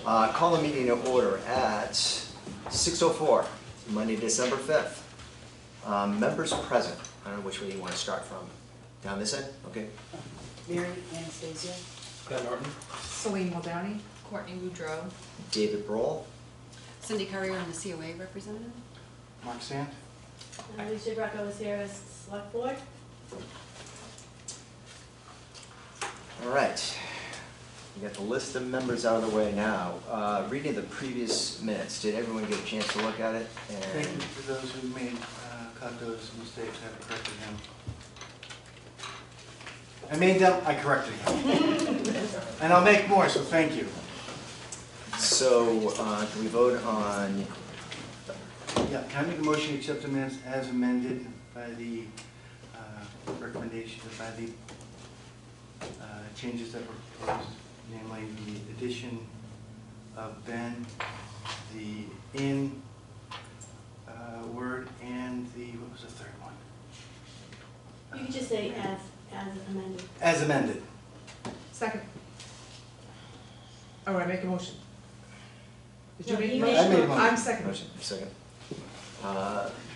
Call the meeting to order at 6:04, Monday, December 5th. Members present. I don't know which way you want to start from. Down this end? Okay. Mary Anastasia. Ben Norton. Celine Muldowney. Courtney Woodrow. David Brohl. Cindy Currier, and the COA representative. Mark Sand. Alicia Greco is here as select board. All right. We got the list of members out of the way now. Reading the previous minutes, did everyone get a chance to look at it? Thank you for those who caught those mistakes. I corrected them. I made them, I corrected them. And I'll make more, so thank you. So, can we vote on? Yeah, can I make a motion to accept the minutes as amended by the recommendation, by the changes that were proposed, namely the addition of Ben, the in word, and the, what was the third one? You can just say as amended. As amended. Second. Oh, I make a motion. Did you No, make a you motion? made I made a motion. I'm second. Motion, second.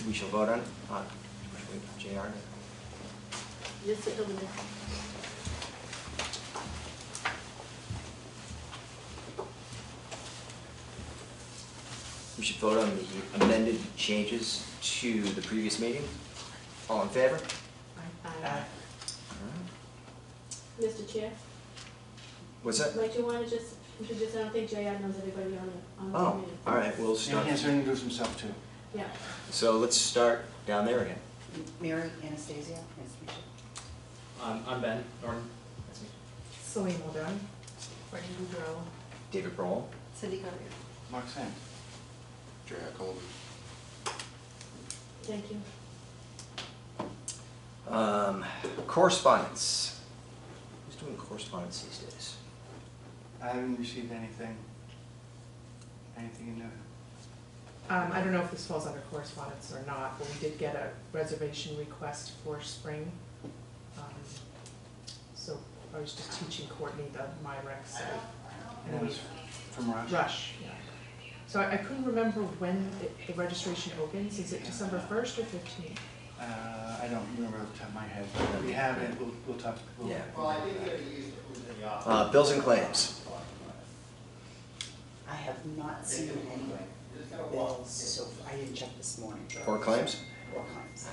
We shall vote on, JR. Just sit over there. We should vote on the amended changes to the previous meeting. All in favor? Aye. Mr. Chair, What's that? might you want to just introduce, I don't think JR knows everybody on the Oh, meeting. all right, we'll And start. Hans introduced himself too. Yeah. So let's start down there again. Mary Anastasia. Nice to meet you. I'm Ben Norton. That's me. Celine Muldowney. Courtney Woodrow. David Brohl. Cindy Currier. Mark Sand. Thank you. Correspondence. Who's doing correspondence these days? I haven't received anything. Anything in there? I don't know if this falls under correspondence or not, but we did get a reservation request for spring. So I was just teaching Courtney the MyRec site. And it was from Rush? Rush, yeah. So I couldn't remember when the registration opens. Is it December 1st or 15th? I don't remember off the top of my head. If we have it, we'll talk. Yeah. Bills and claims. I have not seen any bills, so I didn't check this morning. Or claims? Or claims.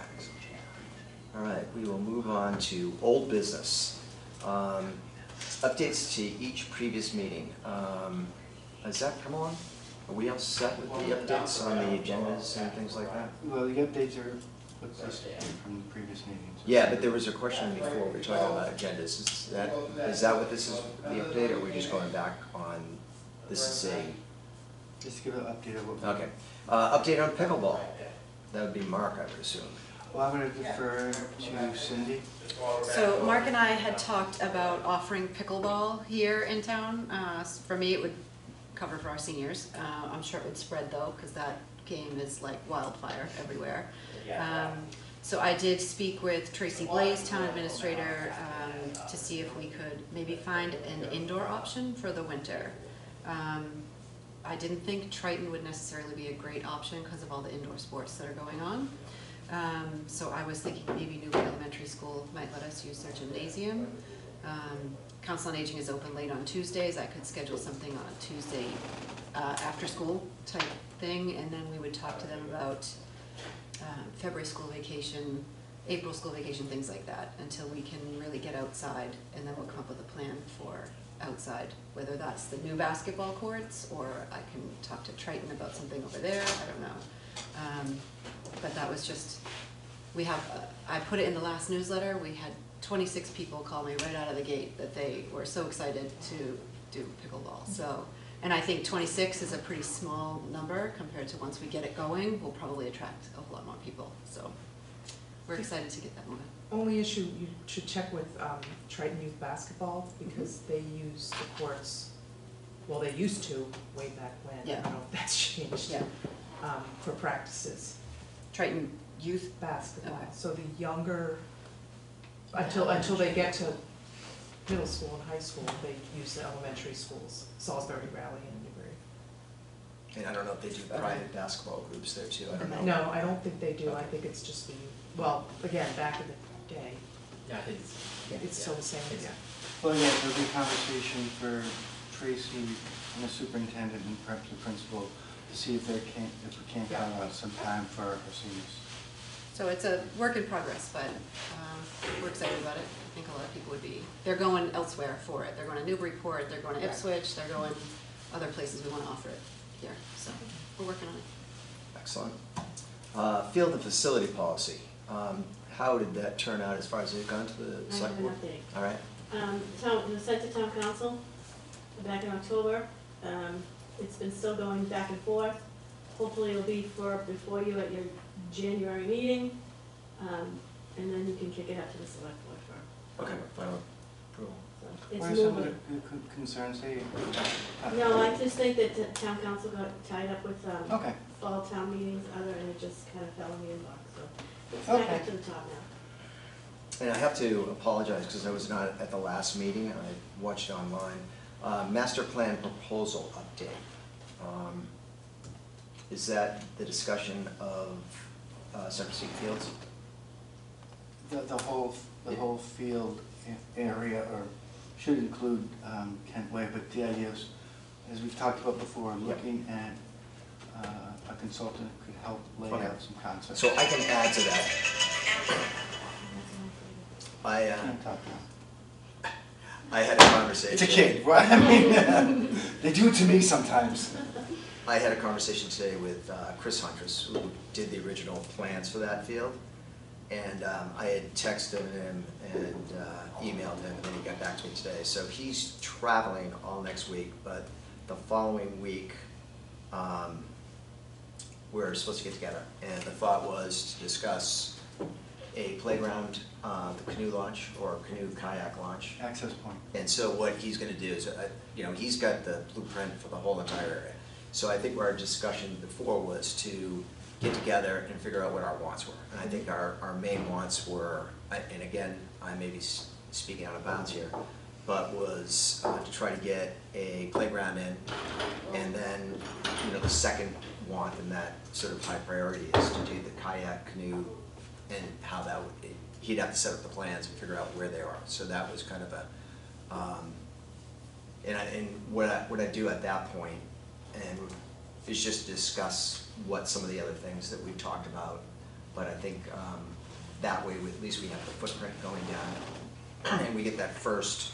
All right, we will move on to old business. Updates to each previous meeting. Has that come on? Are we all set with the updates on the agendas and things like that? Well, the updates are what's listed from the previous meetings. Yeah, but there was a question before, we were talking about agendas. Is that what this is, the update, or are we just going back on, this is a, Just give an update of what. okay. Update on pickleball. That would be Mark, I would assume. Well, I'm going to defer to Cindy. So Mark and I had talked about offering pickleball here in town. For me, it would cover for our seniors. I'm sure it would spread though, because that game is like wildfire everywhere. So I did speak with Tracy Blaze, town administrator, to see if we could maybe find an indoor option for the winter. I didn't think Triton would necessarily be a great option because of all the indoor sports that are going on. So I was thinking maybe Newbury Elementary School might let us use their gymnasium. Council on Aging is open late on Tuesdays. I could schedule something on a Tuesday after school type thing, and then we would talk to them about February school vacation, April school vacation, things like that, until we can really get outside, and then we'll come up with a plan for outside, whether that's the new basketball courts, or I can talk to Triton about something over there, I don't know. But that was just, I put it in the last newsletter, we had 26 people call me right out of the gate that they were so excited to do pickleball. So, and I think 26 is a pretty small number compared to once we get it going, we'll probably attract a lot more people. So we're excited to get that moving. Only issue, you should check with Triton Youth Basketball, because they use the courts, well, they used to way back when. Yeah. I don't know if that's changed. Yeah. For practices. Triton Youth Basketball. Okay. So the younger, until they get to middle school and high school, they use the elementary schools, Salisbury, Raleigh, and Newbury. And I don't know if they do private basketball groups there too, I don't know. No, I don't think they do, I think it's just the, well, again, back in the day, Yeah, I think it's. it's still the same, It's- yeah. Well, yeah, there'll be conversation for Tracy and the superintendent and perhaps the principal to see if we can't carve out some time for our seniors. So it's a work in progress, but we're excited about it. I think a lot of people would be, they're going elsewhere for it. They're going to Newburyport, they're going to Ipswich, they're going other places we want to offer it here. So we're working on it. Excellent. Field and facility policy. How did that turn out as far as it gone to the I select have an board? update. All right, It was sent to town council back in October. It's been still going back and forth. Hopefully it'll be before you at your January meeting. And then you can kick it up to the select board for. okay, final approval. So it's What are some of moving. the concerns they? No, I just think that town council got tied up with, Okay, fall town meetings, and it just kind of fell in the inbox, so it's back Okay. up to the top now. And I have to apologize because I was not at the last meeting, I watched it online. Master plan proposal update. Is that the discussion of Central Seat Fields? the whole field area, or should include Kent Way, but the idea is, as we've talked about before, looking at a consultant who could help lay Okay. out some concepts. So I can add to that. Can't talk now. I had a conversation. It's a kid, right? I mean, they do it to me sometimes. I had a conversation today with Chris Huntress, who did the original plans for that field. And I had texted him and emailed him, and then he got back to me today. So he's traveling all next week, but the following week, we're supposed to get together. And the thought was to discuss a playground, the canoe launch, or canoe kayak launch. Access point. And so what he's gonna do is, he's got the blueprint for the whole entire area. So I think our discussion before was to get together and figure out what our wants were. And I think our main wants were, and again, I may be speaking out of bounds here, but was to try to get a playground in. And then, the second want, and that sort of high priority, is to do the kayak, canoe, and how that would, he'd have to set up the plans and figure out where they are. So that was kind of a, and what I do at that point, and is just discuss what some of the other things that we've talked about. But I think that way, at least we have the footprint going down, and we get that first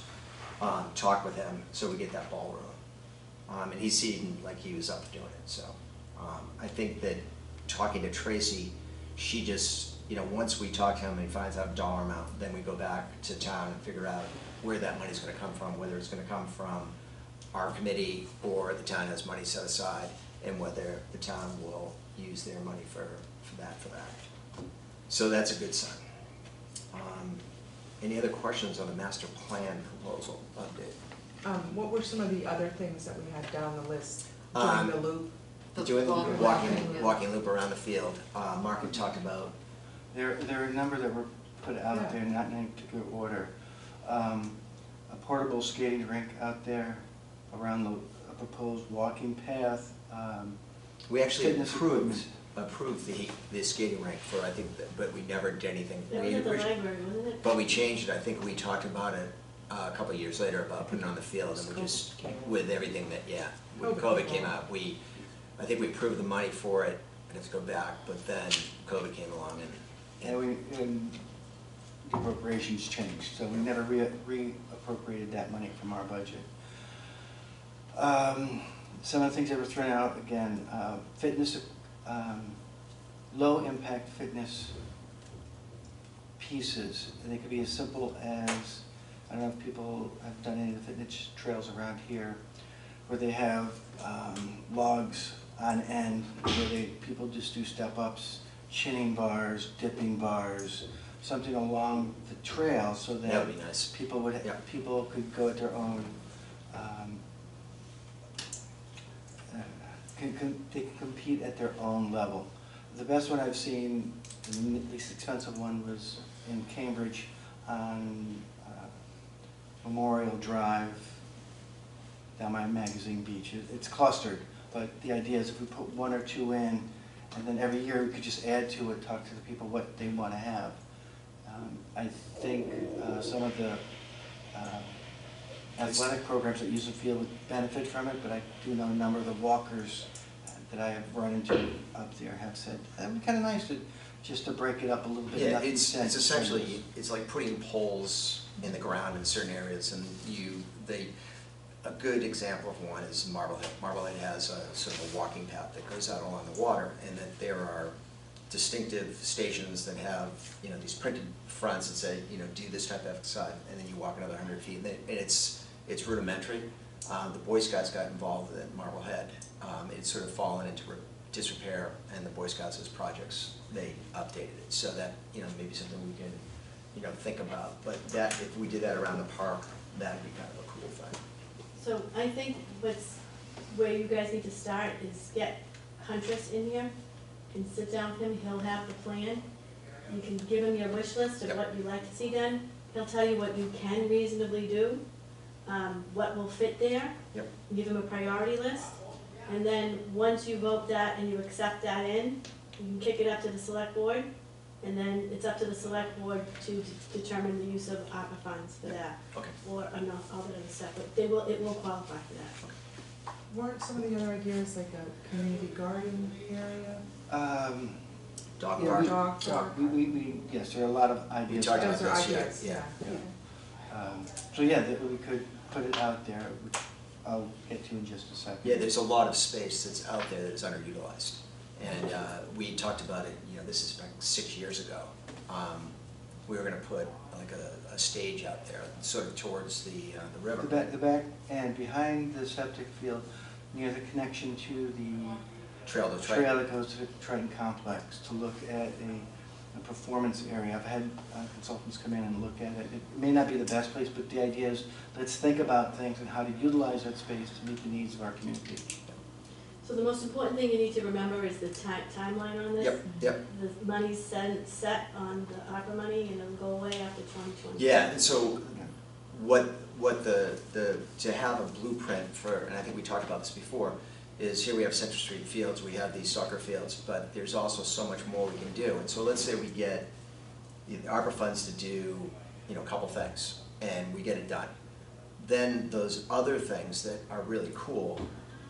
talk with him, so we get that ball rolling. And he seemed like he was up to doing it, so I think that talking to Tracy, she just, once we talk to him and he finds out a dollar amount, then we go back to town and figure out where that money's gonna come from, whether it's gonna come from our committee or the town has money set aside, and whether the town will use their money for that. So that's a good sign. Any other questions on the master plan proposal update? What were some of the other things that we had down the list? Um, Doing the loop? Doing the Walking, yeah. walking loop around the field. Mark had talked about, There are a number that were put out Yeah. there, not in any particular order. A portable skating rink out there around a proposed walking path. we actually Fitness approved the skating rink for, I think, but we never did anything. That was at the library, wasn't it? But we changed it, I think we talked about it a couple of years later, about putting it on the field, and we just, with everything that, when COVID came out, I think we approved the money for it, I'd have to go back, but then COVID came along And the appropriations changed, so we never reappropriated that money from our budget. Some of the things that were thrown out, again, fitness, low-impact fitness pieces. And they could be as simple as, I don't know if people have done any of the fitness trails around here, where they have logs on end, where people just do step-ups, chinning bars, dipping bars, something along the trail so that that would be nice. people Yeah. people could go at their own, they can compete at their own level. The best one I've seen, the least expensive one, was in Cambridge on Memorial Drive down by Magazine Beach. It's clustered, but the idea is if we put 1 or 2 in, and then every year we could just add to it, talk to the people what they want to have. I think some of the athletic programs that use the field would benefit from it, but I do know a number of the walkers that I have run into up there have said, that'd be kind of nice to, just to break it up a little bit. Yeah, nothing it's set. essentially, it's like putting poles in the ground in certain areas, and a good example of one is Marblehead. Marblehead has a sort of a walking path that goes out along the water, and that there are distinctive stations that have, you know, these printed fronts that say, you know, do this type of exercise, and then you walk another 100 feet, and it's rudimentary. The Boy Scouts got involved at Marblehead. It's sort of fallen into disrepair, and the Boy Scouts as projects, they updated it, so that, you know, maybe something we can, you know, think about. But that, if we did that around the park, that'd be kind of a cool thing. So I think where you guys need to start is get Huntress in here and sit down with him. He'll have the plan. You can give him your wish list of Yep. what you'd like to see done. He'll tell you what you can reasonably do, what will fit there. Yep. Give him a priority list. And then, once you vote that and you accept that in, you can kick it up to the select board. And then it's up to the select board to determine the use of ARPA funds for that. Okay. Or enough, all that other stuff, but it will qualify for that. Weren't some of the other ideas like a community garden area? Dog Yeah, park. Dog park? Yes, there are a lot of We ideas. talked about Those are this, yeah, ideas, yeah. So yeah, that we could put it out there, which I'll get to in just a second. Yeah, there's a lot of space that's out there that is underutilized. And we talked about it, you know, this is like 6 years ago. We were gonna put like a stage out there, sort of towards the river. The back and behind the septic field, near the connection to the Trail to trail that goes to the Triton complex, to look at a performance area. I've had consultants come in and look at it. It may not be the best place, but the idea is, let's think about things and how to utilize that space to meet the needs of our community. So the most important thing you need to remember is the timeline on this. Yep. The money's set on the ARPA money, and it'll go away after 2020. Yeah, and so what to have a blueprint for, and I think we talked about this before, is here we have Central Street fields, we have these soccer fields, but there's also so much more we can do. And so let's say we get the ARPA funds to do, you know, a couple things, and we get it done. Then those other things that are really cool,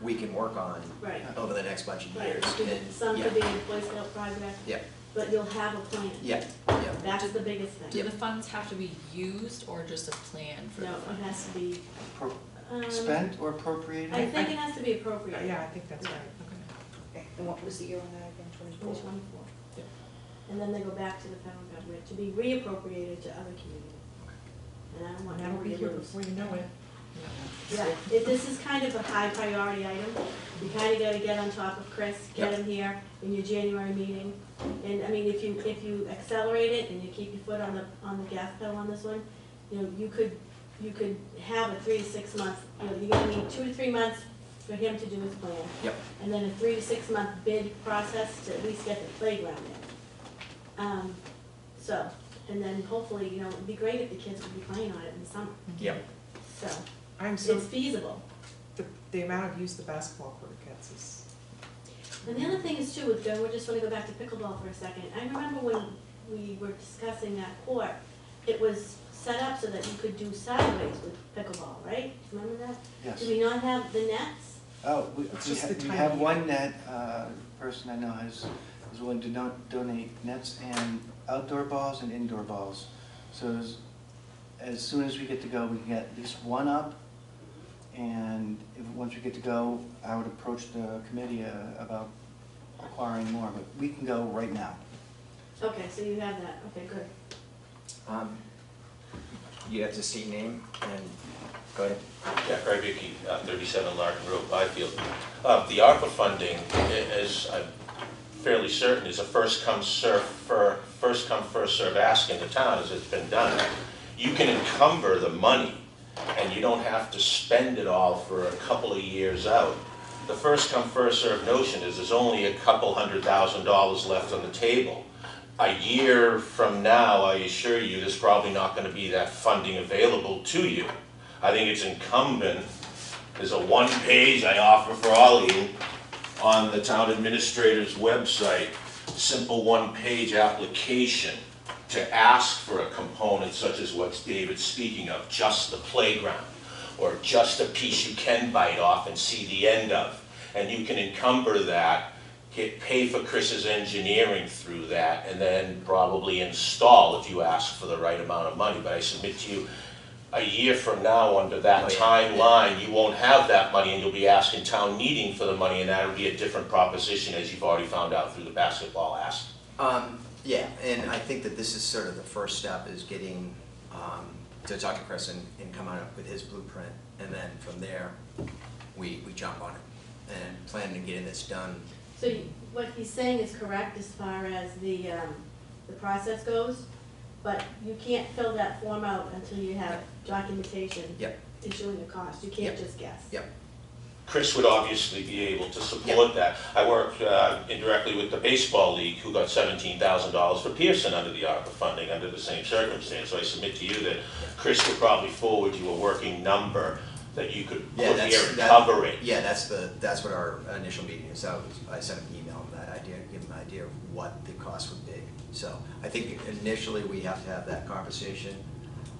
we can work on Right. over the next bunch of Right, years. And, some yeah, could be a Boy Scout project, Yeah, but you'll have a plan. yeah. That's the biggest thing. Do the funds have to be used or just a plan for No, the it funds? has to be, Pro- um, Spent or appropriated? I think it has to be appropriate. Yeah, I think that's right, Okay, and what was the year on that again, 24? 2024. Yeah. And then they go back to the federal government to be reappropriated to other communities. And I don't want and that'll be anybody here to lose. before you know it. Yeah, this is kind of a high priority item. You kind of gotta get on top of Chris, get him here in your January meeting. And I mean, if you accelerate it and you keep your foot on the gas pedal on this one, you know, you could have a 3 to 6 month, you know, you're gonna need 2 to 3 months for him to do his plan. Yep. And then a 3 to 6 month bid process to at least get the playground in. So, and then hopefully, you know, it'd be great if the kids would be playing on it in the summer. Yep. So, I'm so, it's feasible. the amount of use the basketball court gets is, And the other thing is too, with, we just wanna go back to pickleball for a second. I remember when we were discussing that court, it was set up so that you could do sideways with pickleball, right? Remember that? Yes. Do we not have the nets? Oh, It's just the we tiny- have one net, person I know is willing to donate nets and outdoor balls and indoor balls. So as soon as we get to go, we can get at least one up. And once we get to go, I would approach the committee about acquiring more, but we can go right now. Okay, so you have that, okay, good. You have to state your name and go ahead. Jack Rybicki, 37 Larkin Road, Byfield. The ARPA funding, as I'm fairly certain, is a first come, first serve ask in the town, as it's been done. You can encumber the money, and you don't have to spend it all for a couple of years out. The first come, first serve notion is there's only a couple $100,000 left on the table. A year from now, I assure you, there's probably not going to be that funding available to you. I think it's incumbent There's a one-page I offer for all of you on the town administrator's website, simple one-page application to ask for a component such as what David's speaking of, just the playground, or just a piece you can bite off and see the end of. And you can encumber that, pay for Chris's engineering through that, and then probably install if you ask for the right amount of money. But I submit to you, a year from now, under that Oh, yeah. timeline, you won't have that money, and you'll be asking town meeting for the money, and that'll be a different proposition, as you've already found out through the basketball ask. Yeah, and I think that this is sort of the first step, is getting, to talk to Chris and come up with his blueprint, and then from there, we jump on it, and plan on getting this done. So what he's saying is correct as far as the process goes, but you can't fill that form out until you have documentation Yep. issuing the cost. You can't just guess. Yep. Chris would obviously be able to support that. I worked indirectly with the baseball league, who got $17,000 for Pearson under the ARPA funding, under the same circumstance. So I submit to you that Chris would probably forward you a working number that you could Yeah, put here and cover it. Yeah, that's what our initial meeting is. I sent him an email on that idea, give him an idea of what the cost would be. So I think initially we have to have that conversation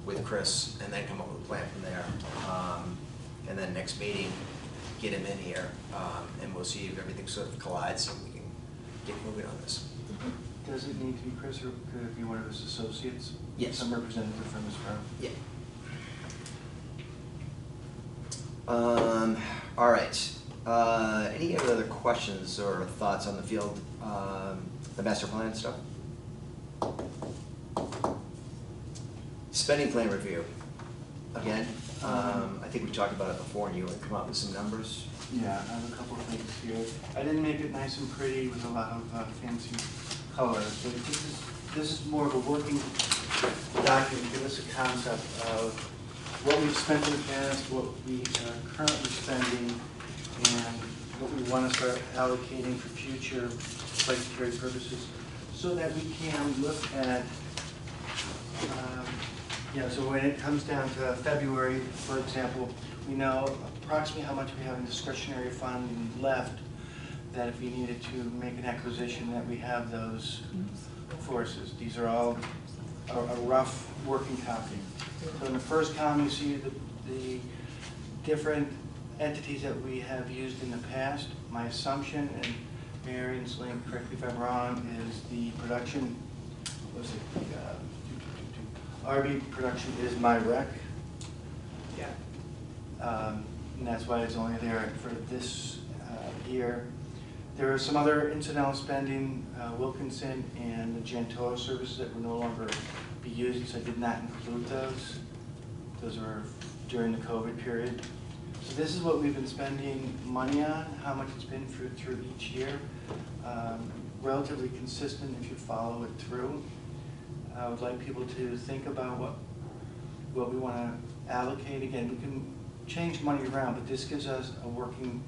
with Chris and then come up with a plan from there. And then next meeting, get him in here, and we'll see if everything sort of collides and we can get moving on this. Does it need to be Chris, or could it be one of his associates? Yes. Some representative from his firm? Yeah. All right. Any other questions or thoughts on the field, the master plan stuff? Spending plan review. Again, I think we talked about it before, and you had come up with some numbers. Yeah, I have a couple of things here. I didn't make it nice and pretty with a lot of fancy colors, but this is more of a working document, give us a concept of what we've spent in the past, what we are currently spending, and what we want to start allocating for future budgetary purposes, so that we can look at, so when it comes down to February, for example, we know approximately how much we have in discretionary fund left, that if we needed to make an acquisition, that we have those forces. These are all a rough working copy. So in the first column, you see the different entities that we have used in the past. My assumption, and Marion Sling, correct me if I'm wrong, is the production, what was it, RB production is my rec. Yeah. And that's why it's only there for this year. There are some other incidental spending, Wilkinson and the Jantoa services that will no longer be used, so I did not include those. Those were during the COVID period. So this is what we've been spending money on, how much it's been through each year. Relatively consistent if you follow it through. I would like people to think about what we want to allocate. Again, we can change money around, but this gives us a working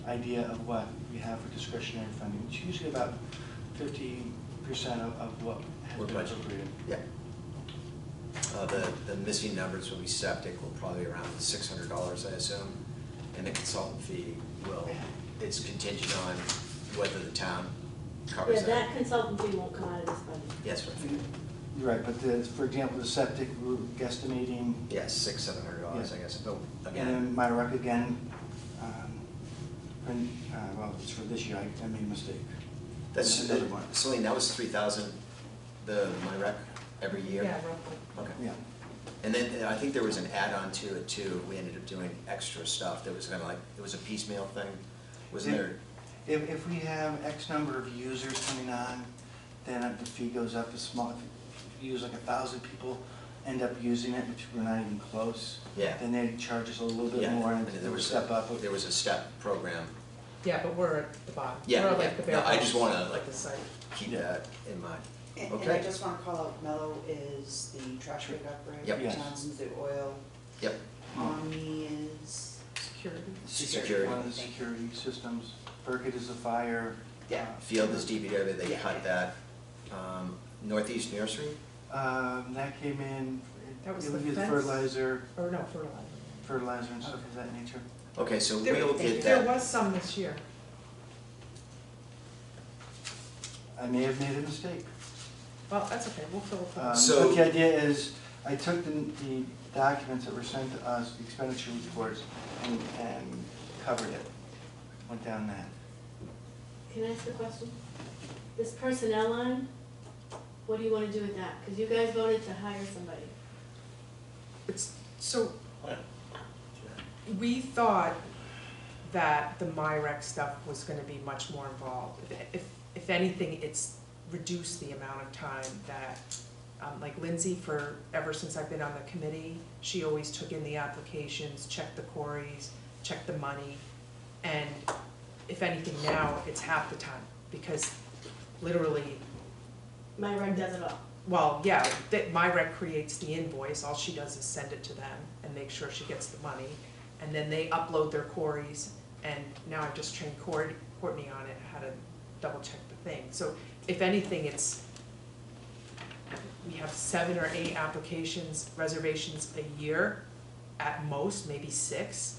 idea of what we have for discretionary funding. It's usually about 50% of what has We're been budgeted. appropriated. Yeah. The missing numbers will be septic, will probably around $600, I assume, and the consultant fee it's contingent on whether the town covers Yeah, that consultant fee won't come out of this budget. Yes, right. You're right, but for example, the septic, we're guesstimating, Yes, $600-700, Yeah. I guess. Oh, and again, then my rec again, well, it's for this year, I made a mistake. that's another one. Celine, that was 3,000, my rec, every year? Yeah, roughly. Okay. Yeah. And then I think there was an add-on to it too. We ended up doing extra stuff that was kind of like, it was a piecemeal thing. Wasn't there? If we have X number of users coming on, then the fee goes up a small. If you use like 1,000 people end up using it, which we're not even close. Yeah. Then they charge us a little bit Yeah, more, and and there there was step up. There was a step program. Yeah, but we're at the bottom. Yeah, We're yeah. like the bare No, I just bones wanna, of like, the site. Keep Yeah. that in mind. And Okay. I just want to call out Mellow is the trash rig upgrade. Yep. Yes. Johnson's the oil. Yep. Omni is Security. Security. One of the security systems. Burkett is the fire. Yeah. Field is DPW, they Yeah. cut that. Northeast Nursery? That came in, That was it the was fence? fertilizer. Or no, fertilizer. fertilizer and stuff of that nature. Okay, so There, we'll get there that. was some this year. I may have made a mistake. Well, that's okay, we'll fill it in. So- But the idea is, I took the documents that were sent to us, the expenditure reports, and covered it, went down that. Can I ask a question? This personnel line, what do you wanna do with that? Cause you guys voted to hire somebody. It's, so, Well, we thought that the MyRec stuff was gonna be much more involved. If anything, it's reduced the amount of time that, like Lindsay, ever since I've been on the committee, she always took in the applications, checked the queries, checked the money, and if anything now, it's half the time, because literally, My reg does it all. well, yeah, that MyRec creates the invoice, all she does is send it to them and make sure she gets the money. And then they upload their queries, and now I've just trained Courtney on it, how to double check the thing. So if anything, we have 7 or 8 applications, reservations a year, at most, maybe 6.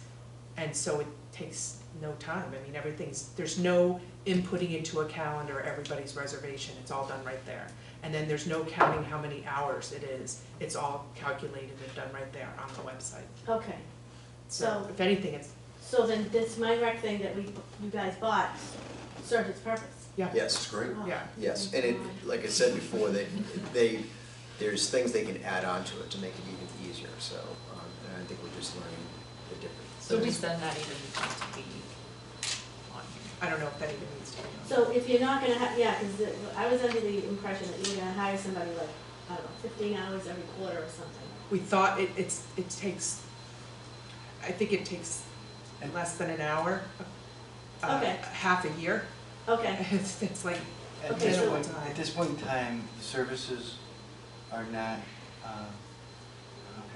And so it takes no time, I mean, there's no inputting into a calendar everybody's reservation, it's all done right there. And then there's no counting how many hours it is, it's all calculated and done right there on the website. Okay, So So- if anything, it's, so then this my rec thing that you guys bought served its purpose. yeah, Yes, it's great. Oh, Yeah. Yes, thank and it, God. like I said before, there's things they can add on to it to make it even easier, so, and I think we're just learning the difference. So does then that even need to be on here? I don't know if that even needs to be on. So if you're not gonna have, yeah, cause I was under the impression that you were gonna hire somebody like, I don't know, 15 hours every quarter or something. We thought it takes, I think it takes less than an hour, Okay. half a year. Okay, It's like, At Okay, this so- point, at this point in time, the services are not,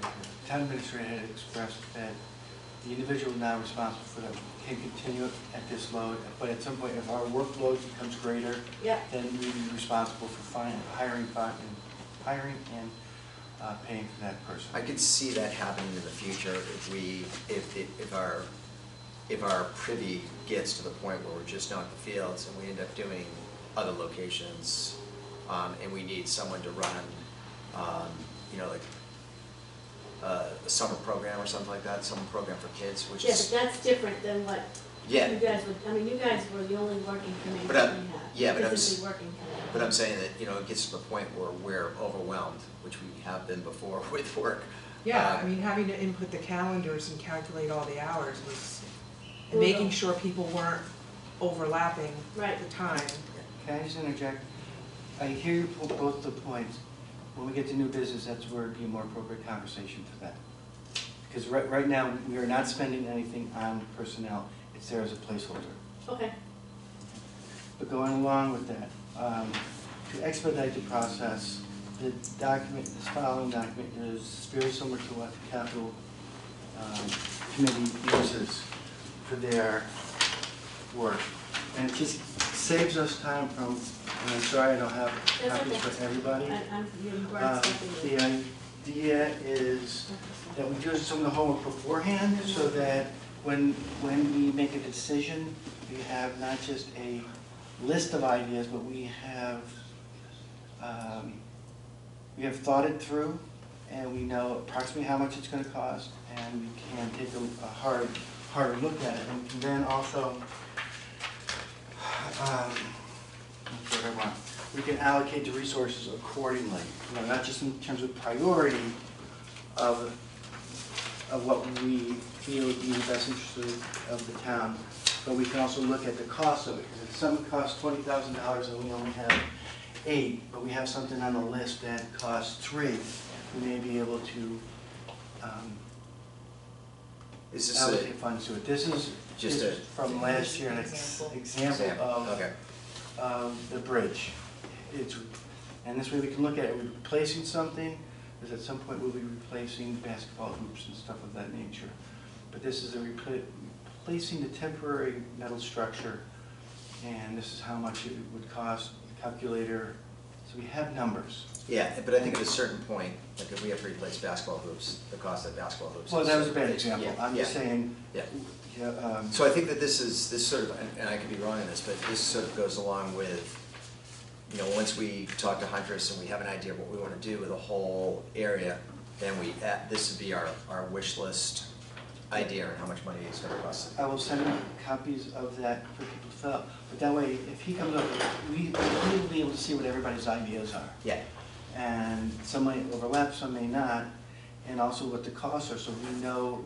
the town administrator had expressed that the individual now responsible for that can continue at this load, but at some point, if our workload becomes greater, yeah, then we'd be responsible for hiring and paying for that person. I could see that happening in the future if our privy gets to the point where we're just not in the fields and we end up doing other locations, and we need someone to run, like a summer program or something like that, summer program for kids, which yeah, but is, that's different than what yeah. you guys would, I mean, you guys were the only working committee But that I'm- we had. yeah, but I'm Physically working committee. But I'm saying that, it gets to the point where we're overwhelmed, which we have been before with work. yeah, I mean, having to input the calendars and calculate all the hours was, and Well, making no. sure people weren't overlapping Right. the time. Can I just interject? I hear you both the points. When we get to new business, that's where it'd be a more appropriate conversation for that. Because right now, we are not spending anything on personnel. It's there as a placeholder. Okay, But going along with that, to expedite the process, the document, this following document is very similar to what the capital committee uses for their work. And it just saves us time from, and I'm sorry I don't have That's copies okay. for everybody. you brought something in. The idea is that we do some of the homework beforehand, so that when we make a decision, we have not just a list of ideas, but we have thought it through, and we know approximately how much it's gonna cost, and we can take a harder look at it, and we can then also, that's what I want. We can allocate the resources accordingly, not just in terms of priority of what we feel would be in the best interest of the town, but we can also look at the cost of it, because if something costs $20,000 and we only have 8, but we have something on the list that costs 3, we may be able to Is this allocate funds to it. This is just a, from last year, an example of okay, the bridge. And this way we can look at it, are we replacing something? Because at some point we'll be replacing basketball hoops and stuff of that nature. But this is replacing the temporary metal structure, and this is how much it would cost. The calculator So we have numbers. Yeah, but I think at a certain point, like if we have to replace basketball hoops, the cost of basketball hoops. Well, is- that was a bad example. Yeah, I'm just yeah, saying, Yeah. yeah, So I think that this sort of, and I could be wrong in this, but this sort of goes along with, you know, once we talk to Huntress and we have an idea of what we want to do with the whole area, then this would be our wish list idea and how much money it's gonna cost. I will send him copies of that for people to fill out. But that way, if he comes up, we will be able to see what everybody's ideas are. Yeah, And some may overlap, some may not, and also what the costs are, so we know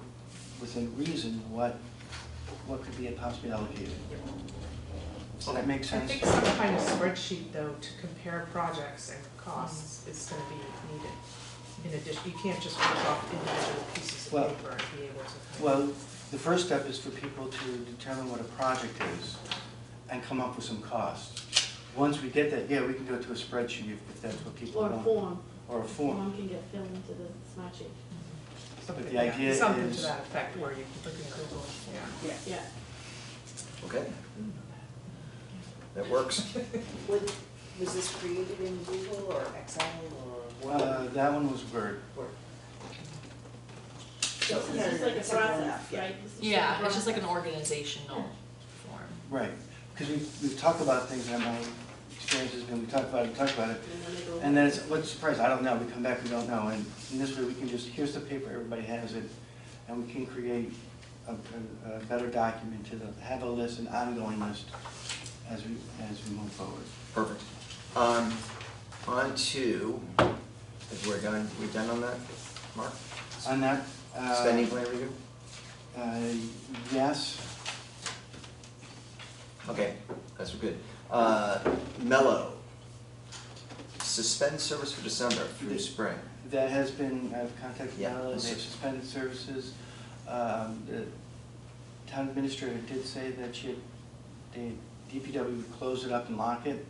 within reason what could be possibly allocated. Does that make I sense? think some kind of spreadsheet though to compare projects and costs is gonna be needed. In addition, you can't just work off individual pieces of Well- paper and be able to. Well, the first step is for people to determine what a project is and come up with some costs. Once we get that, yeah, we can go to a spreadsheet if that's what people Or want. a form. Or a form. Can get filled into the smart sheet. Something, the yeah, idea something is- to that effect where you can look at Google, yeah. Yeah. okay. That works. Was this created in Google or Excel or Word? That one was Word. So this is just like a process, right? This is Yeah, a it's just like an process. organizational form. Right, because we've talked about things, and my experience has been, we talk about it, And then they go. and then it's, what's the surprise, I don't know, we come back, we don't know, and in this way, we can just, here's the paper, everybody has it, and we can create a better document have a list, an ongoing list, as we move forward. Perfect. On to, if we're done on that, Mark? On that, Spending plan review? yes, Okay, that's good. Mellow, suspend service for December through spring. that has been, I've contacted Yeah, Marla, that's they've it. suspended services. The town administrator did say that the DPW would close it up and lock it.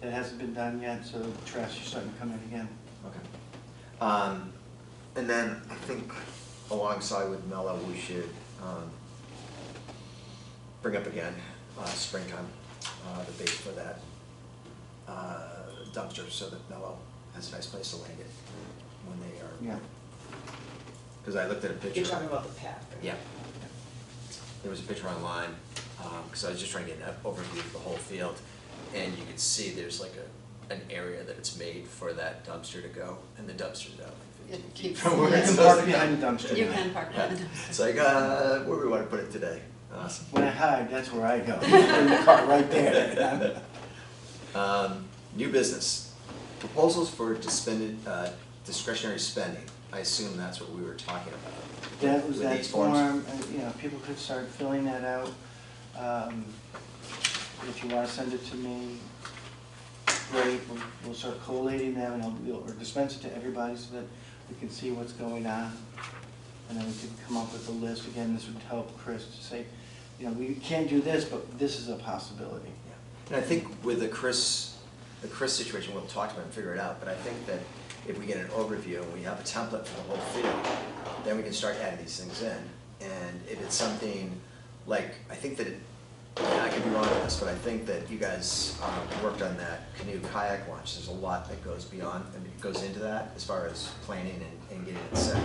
That hasn't been done yet, so the trash is starting to come in again. Okay. And then I think alongside with Mellow, we should bring up again springtime, the bait for that dumpster so that Mellow has a nice place to land it when they are. Yeah. Because I looked at a picture. You're talking about the path, right? Yeah. There was a picture online, because I was just trying to get an overview of the whole field, and you could see there's like an area that it's made for that dumpster to go, and the dumpster's out like 15 It feet keeps- from where You it's can supposed park to go. behind the dumpster. You now. can park Yeah. behind them. It's like, where do we want to put it today? Awesome. When I hide, that's where I go. Put the car right there. New business, proposals for discretionary spending. I assume that's what we were talking about. That was with that these forms. form, people could start filling that out. If you wanna send it to me, great, we'll start collating them and we'll dispense it to everybody so that we can see what's going on. And then we could come up with a list, again, this would help Chris to say, we can't do this, but this is a possibility. Yeah. And I think with the Chris situation, we'll talk to him and figure it out, but I think that if we get an overview and we have a template for the whole field, then we can start adding these things in. And if it's something like, I think that, and I could be wrong on this, but I think that you guys worked on that canoe kayak launch. There's a lot that goes beyond, I mean, it goes into that as far as planning and getting it set.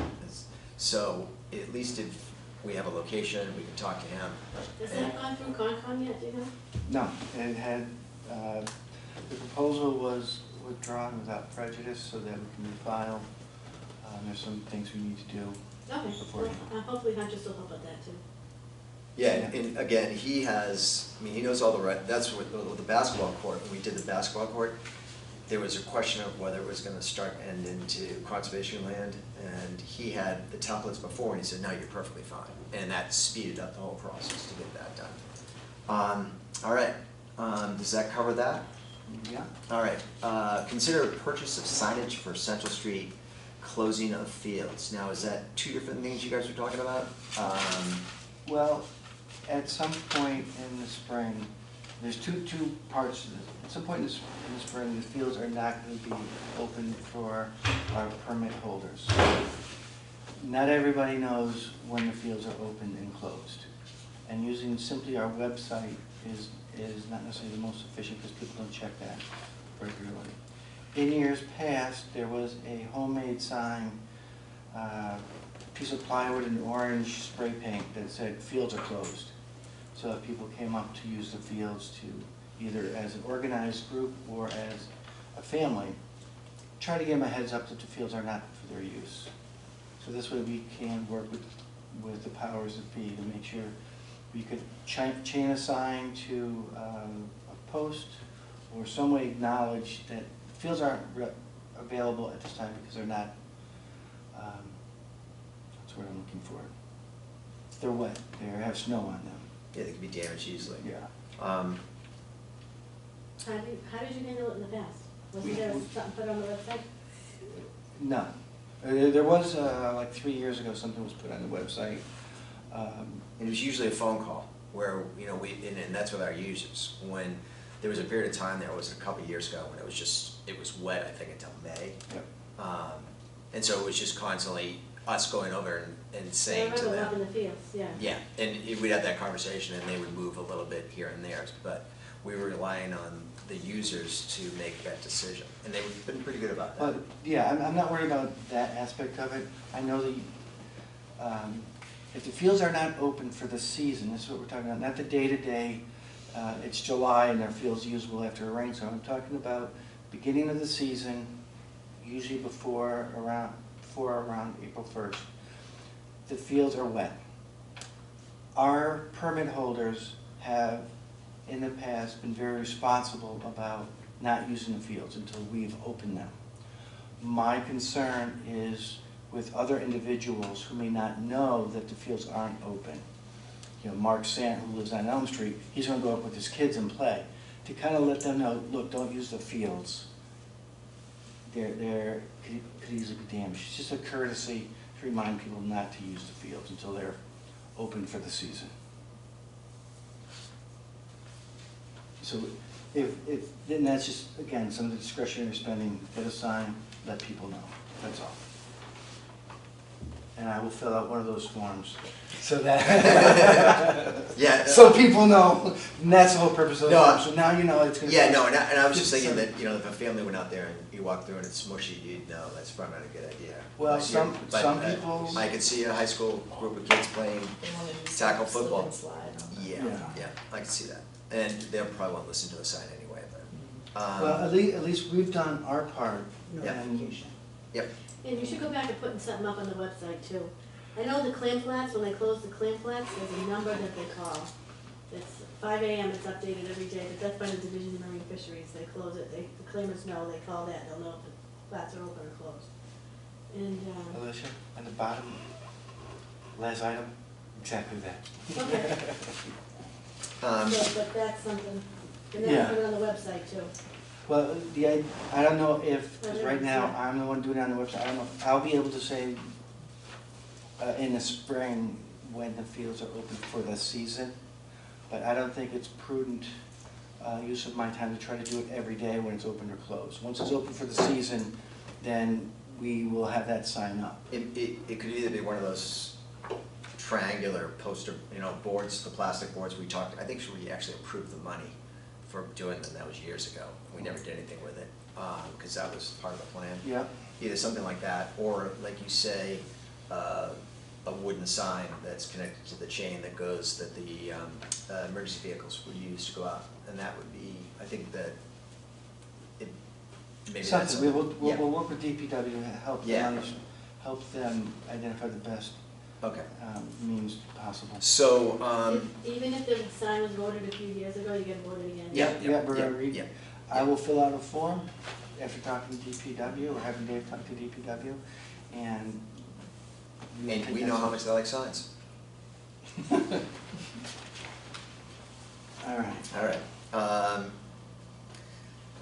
So at least if we have a location, we can talk to him. Has that gone through Concom yet, do you know? No, it had, the proposal was withdrawn without prejudice so that we can refile. There's some things we need to do. Okay, Before- well, hopefully Huntress will help with that too. Yeah, and again, he knows all the that's what the basketball court, when we did the basketball court, there was a question of whether it was gonna start and end into conservation land, and he had the templates before, and he said, no, you're perfectly fine. And that speeded up the whole process to get that done. All right, does that cover that? Yeah. All right, consider purchase of signage for Central Street, closing of fields. Now, is that two different things you guys are talking about? Well, at some point in the spring, there's two parts to this. At some point in the spring, the fields are not going to be open for our permit holders. Not everybody knows when the fields are open and closed. And using simply our website is not necessarily the most efficient because people don't check that regularly. in years past, there was a homemade sign, piece of plywood and orange spray paint that said fields are closed. So if people came up to use the fields to either as an organized group or as a family, try to give them a heads up that the fields are not for their use. So this way we can work with the powers that be to make sure we could chain a sign to a post or some way acknowledge that fields aren't available at this time because they're not, that's what I'm looking for. They're wet, they have snow on them. Yeah, they can be damaged easily. Yeah. How did you handle it in the past? Wasn't there something put on the website? No. There was, like 3 years ago, something was put on the website. And it was usually a phone call where, you know, and that's with our users. When there was a period of time there, it was a couple of years ago, when it was wet, I think, until May. Yep. And so it was just constantly us going over and I saying to remember them. walking the fields, yeah. Yeah, and we'd have that conversation and they would move a little bit here and there, but we were relying on the users to make that decision. And they've been pretty good about that. But, yeah, I'm not worried about that aspect of it. I know that if the fields are not open for the season, this is what we're talking about, not the day-to-day, it's July and their field's usable after a rainstorm. I'm talking about beginning of the season, usually before around April 1st. The fields are wet. Our permit holders have, in the past, been very responsible about not using the fields until we've opened them. My concern is with other individuals who may not know that the fields aren't open. You know, Mark Sant, who lives on Elm Street, he's going to go up with his kids and play. To kind of let them know, look, don't use the fields. They're could easily be damaged. It's just a courtesy to remind people not to use the fields until they're open for the season. So then that's just, again, some of the discretionary spending, get a sign, let people know, that's all. And I will fill out one of those forms, so that, Yeah. so people know, and that's the whole purpose of the No, form, so now you know it's gonna. Yeah, no, and I was just Just thinking so- that, you know, if a family went out there and you walked through and it's mushy, you'd know that's probably not a good idea. Well, But some but, people. I could see a high school group of kids playing, They wanna do Tackle slip football. and slide on that. yeah, Yeah. yeah, I can see that. And they'll probably won't listen to the sign anyway, but, Well, at least we've done our part, and, Notification. yep, And you should go back and putting something up on the website too. I know the clam flats, when they close the clam flats, there's a number that they call. It's 5 AM, it's updated every day, but that's by the Division of Marine Fisheries, they close it, the claimers know, they call that, they'll know if the flats are open or closed. And, Alicia, at the bottom, last item, exactly that. okay, um, but that's something, and then Yeah. put it on the website too. Well, I don't know if, because right now, I'm the one doing it on the website, I don't know, I'll be able to say in the spring when the fields are open for the season, but I don't think it's prudent use of my time to try to do it every day when it's open or closed. Once it's open for the season, then we will have that sign up. it could either be one of those triangular poster, you know, boards, the plastic boards we talked, I think we actually approved the money for doing them, that was years ago. We never did anything with it, because that was part of the plan. Yep. Either something like that, or like you say, a wooden sign that's connected to the chain that goes, that the emergency vehicles would use to go out, and that would be, I think that it, maybe that's Something, something. we'll Yeah. work with DPW to help Yeah. them, help them identify the best Okay, means possible. so, Even if the sign was voted a few years ago, you get voted again. Yeah, we're gonna read. yeah. I will fill out a form after talking to DPW, or having Dave talk to DPW, and. will And take we that know how step. much they like signs. All right. All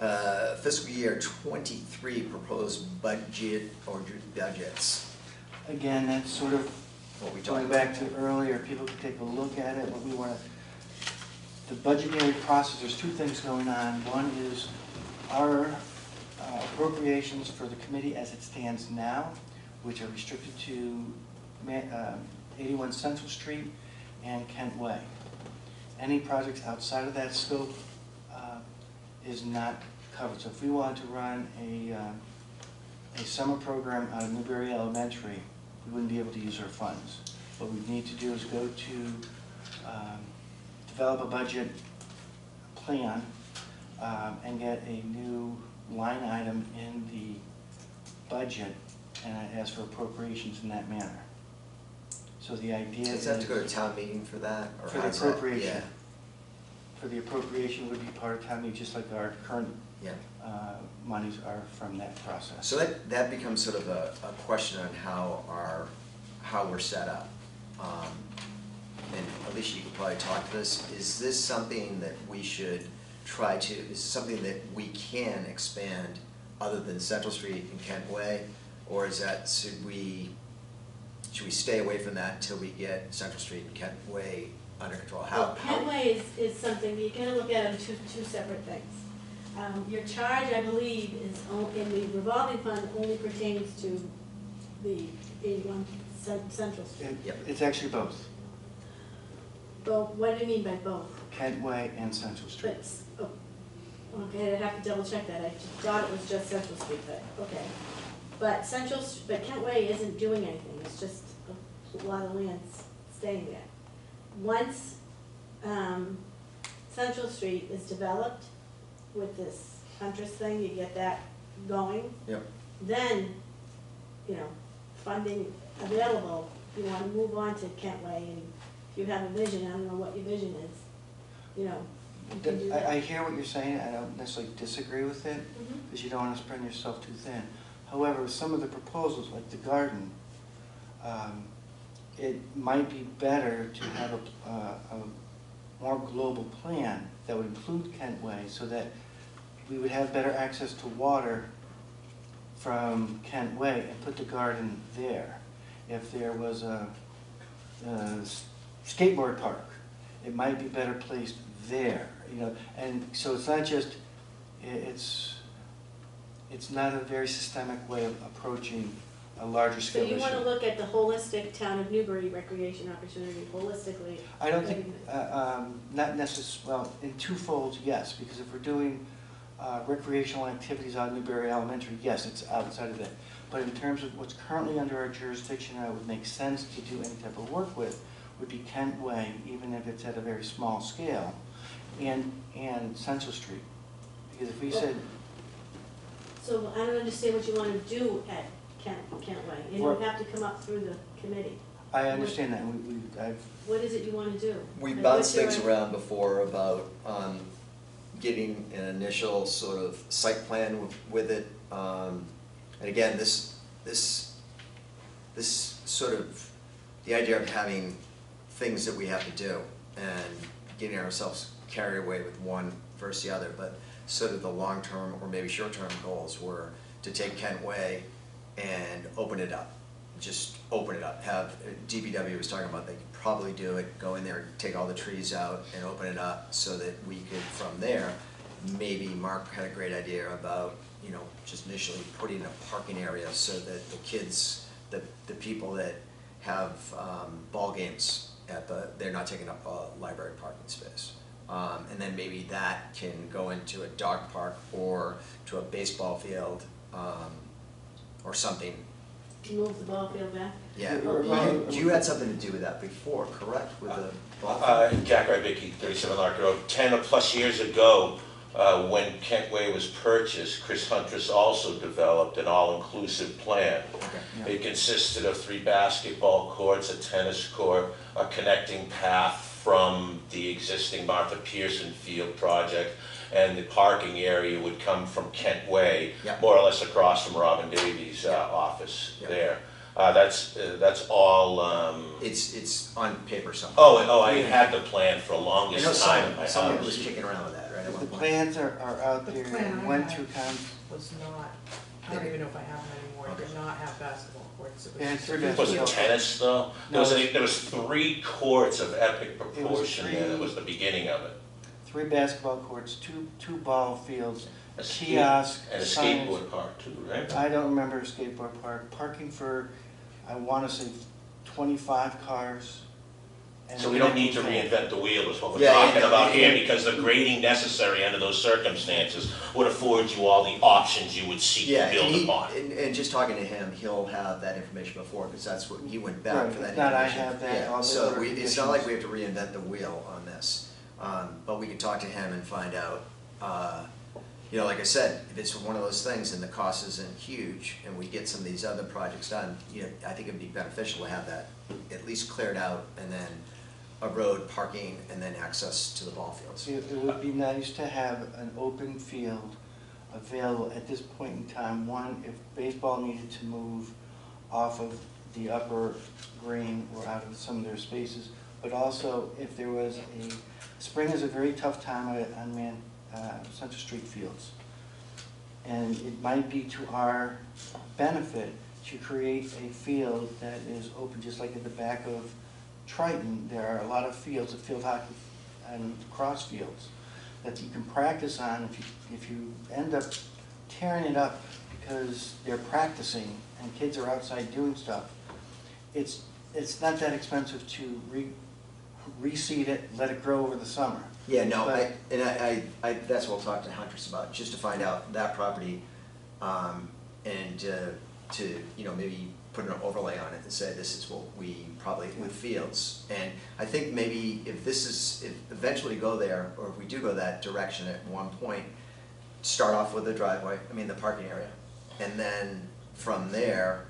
right. Fiscal year '23 proposed budget or budgets, Again, that's sort of what we talked going about. back to earlier, people can take a look at it, what we want to, the budgetary process, there's two things going on. One is our appropriations for the committee as it stands now, which are restricted to 81 Central Street and Kent Way. Any projects outside of that scope is not covered. So if we wanted to run a summer program out of Newbury Elementary, we wouldn't be able to use our funds. What we'd need to do is go to develop a budget plan and get a new line item in the budget and ask for appropriations in that manner. So the idea Does is. that have to go to town meeting for that? Or For the how's that? appropriation. Yeah, For the appropriation would be part of town meeting, just like our current yeah. monies are from that process. So that becomes sort of a question on how we're set up. And Alicia, you could probably talk to this. Is this something that we should try to, is this something that we can expand other than Central Street and Kent Way? Or is that, should we stay away from that until we get Central Street and Kent Way under control? Well, Kent Way is something, you gotta look at them two separate things. Your charge, I believe, is in the revolving fund only pertains to the 81 Central Street. Yep. It's actually both, Both, what do you mean by both? Kent Way and Central Street. But, okay, I'd have to double check that, I thought it was just Central Street, but, okay. But but Kent Way isn't doing anything, it's just a lot of land staying there. Once, Central Street is developed with this Huntress thing, you get that going. Yep. Then, funding available, you wanna move on to Kent Way, and if you have a vision, I don't know what your vision is, you can do that. I hear what you're saying, I don't necessarily disagree with it, Mhm. because you don't want to spread yourself too thin. However, some of the proposals, like the garden, it might be better to have a more global plan that would include Kent Way, so that we would have better access to water from Kent Way and put the garden there. If there was a skateboard park, it might be better placed there, and so it's not just, it's not a very systemic way of approaching a larger So scale issue. you wanna look at the holistic town of Newbury recreation opportunity holistically? I don't think, not well, in twofold, yes, because if we're doing recreational activities out of Newbury Elementary, yes, it's outside of that. But in terms of what's currently under our jurisdiction, that would make sense to do any type of work with, would be Kent Way, even if it's at a very small scale, and Central Street. Because if we said, So I don't understand what you wanna do at Kent Way, you don't have to come up through the committee. I understand that, and I've, What is it you wanna do? We Like, bounced what's your- things around before about getting an initial sort of site plan with it. And again, this sort of, the idea of having things that we have to do and getting ourselves carried away with one versus the other, but sort of the long-term or maybe short-term goals were to take Kent Way and open it up. Just open it up. Have, DPW was talking about they could probably do it, go in there, take all the trees out and open it up so that we could, from there, maybe Mark had a great idea about, just initially putting a parking area so that the kids, the people that have ball games they're not taking up a library parking space. And then maybe that can go into a dog park or to a baseball field, or something. Move the ball field back? Yeah, you had something to do with that before, correct, with the ball field? Jack Rybicki, 37 Lark Road. 10 or plus years ago, when Kent Way was purchased, Chris Huntress also developed an all-inclusive plan. Okay. It consisted of 3 basketball courts, a tennis court, a connecting path from the existing Martha Pearson Field project, and the parking area would come from Kent Way, Yep. more or less across from Robin Davies' office Yep. there. That's all. It's on paper somewhere. I had the plan for the I know longest time in my someone house. was kicking around with that, right? at one the point? plans are out The there, plan and I went had through was not, I don't even know if I have them anymore, it did not have basketball courts, it was Yeah, just. three Was basketball. it tennis though? No. There was 3 courts of epic proportion there, that three- was the beginning of it. 3 basketball courts, two ball fields, A skate- kiosk, And a signage. skateboard park too, right? I don't remember a skateboard park, parking for, I wanna say 25 cars, And So we don't need to reinvent the wheel is what we're Yeah, talking yeah, about yeah. here, because the grading necessary under those circumstances would afford you all the options you would seek Yeah, to build upon. and just talking to him, he'll have that information before, because that's what, he went back Right, for that if not, I information. have that, Yeah, all the so other it's not like conditions. we have to reinvent the wheel on this, but we can talk to him and find out, you know, like I said, if it's one of those things and the cost isn't huge, and we get some of these other projects done, you know, I think it'd be beneficial to have that at least cleared out, and then a road, parking, and then access to the ball fields. It would be nice to have an open field available at this point in time. One, if baseball needed to move off of the upper green or out of some of their spaces, but also if there was spring is a very tough time on Central Street fields. And it might be to our benefit to create a field that is open, just like at the back of Triton. There are a lot of fields, field hockey and cross fields, that you can practice on. If you end up tearing it up because they're practicing and kids are outside doing stuff, it's not that expensive to reseed it, let it grow over the summer. Yeah, no, But- I that's what we'll talk to Huntress about, just to find out that property, and to, you know, maybe put an overlay on it and say, this is what we probably, with fields. And I think maybe if eventually go there, or if we do go that direction at one point, start off with the driveway, the parking area, and then from there,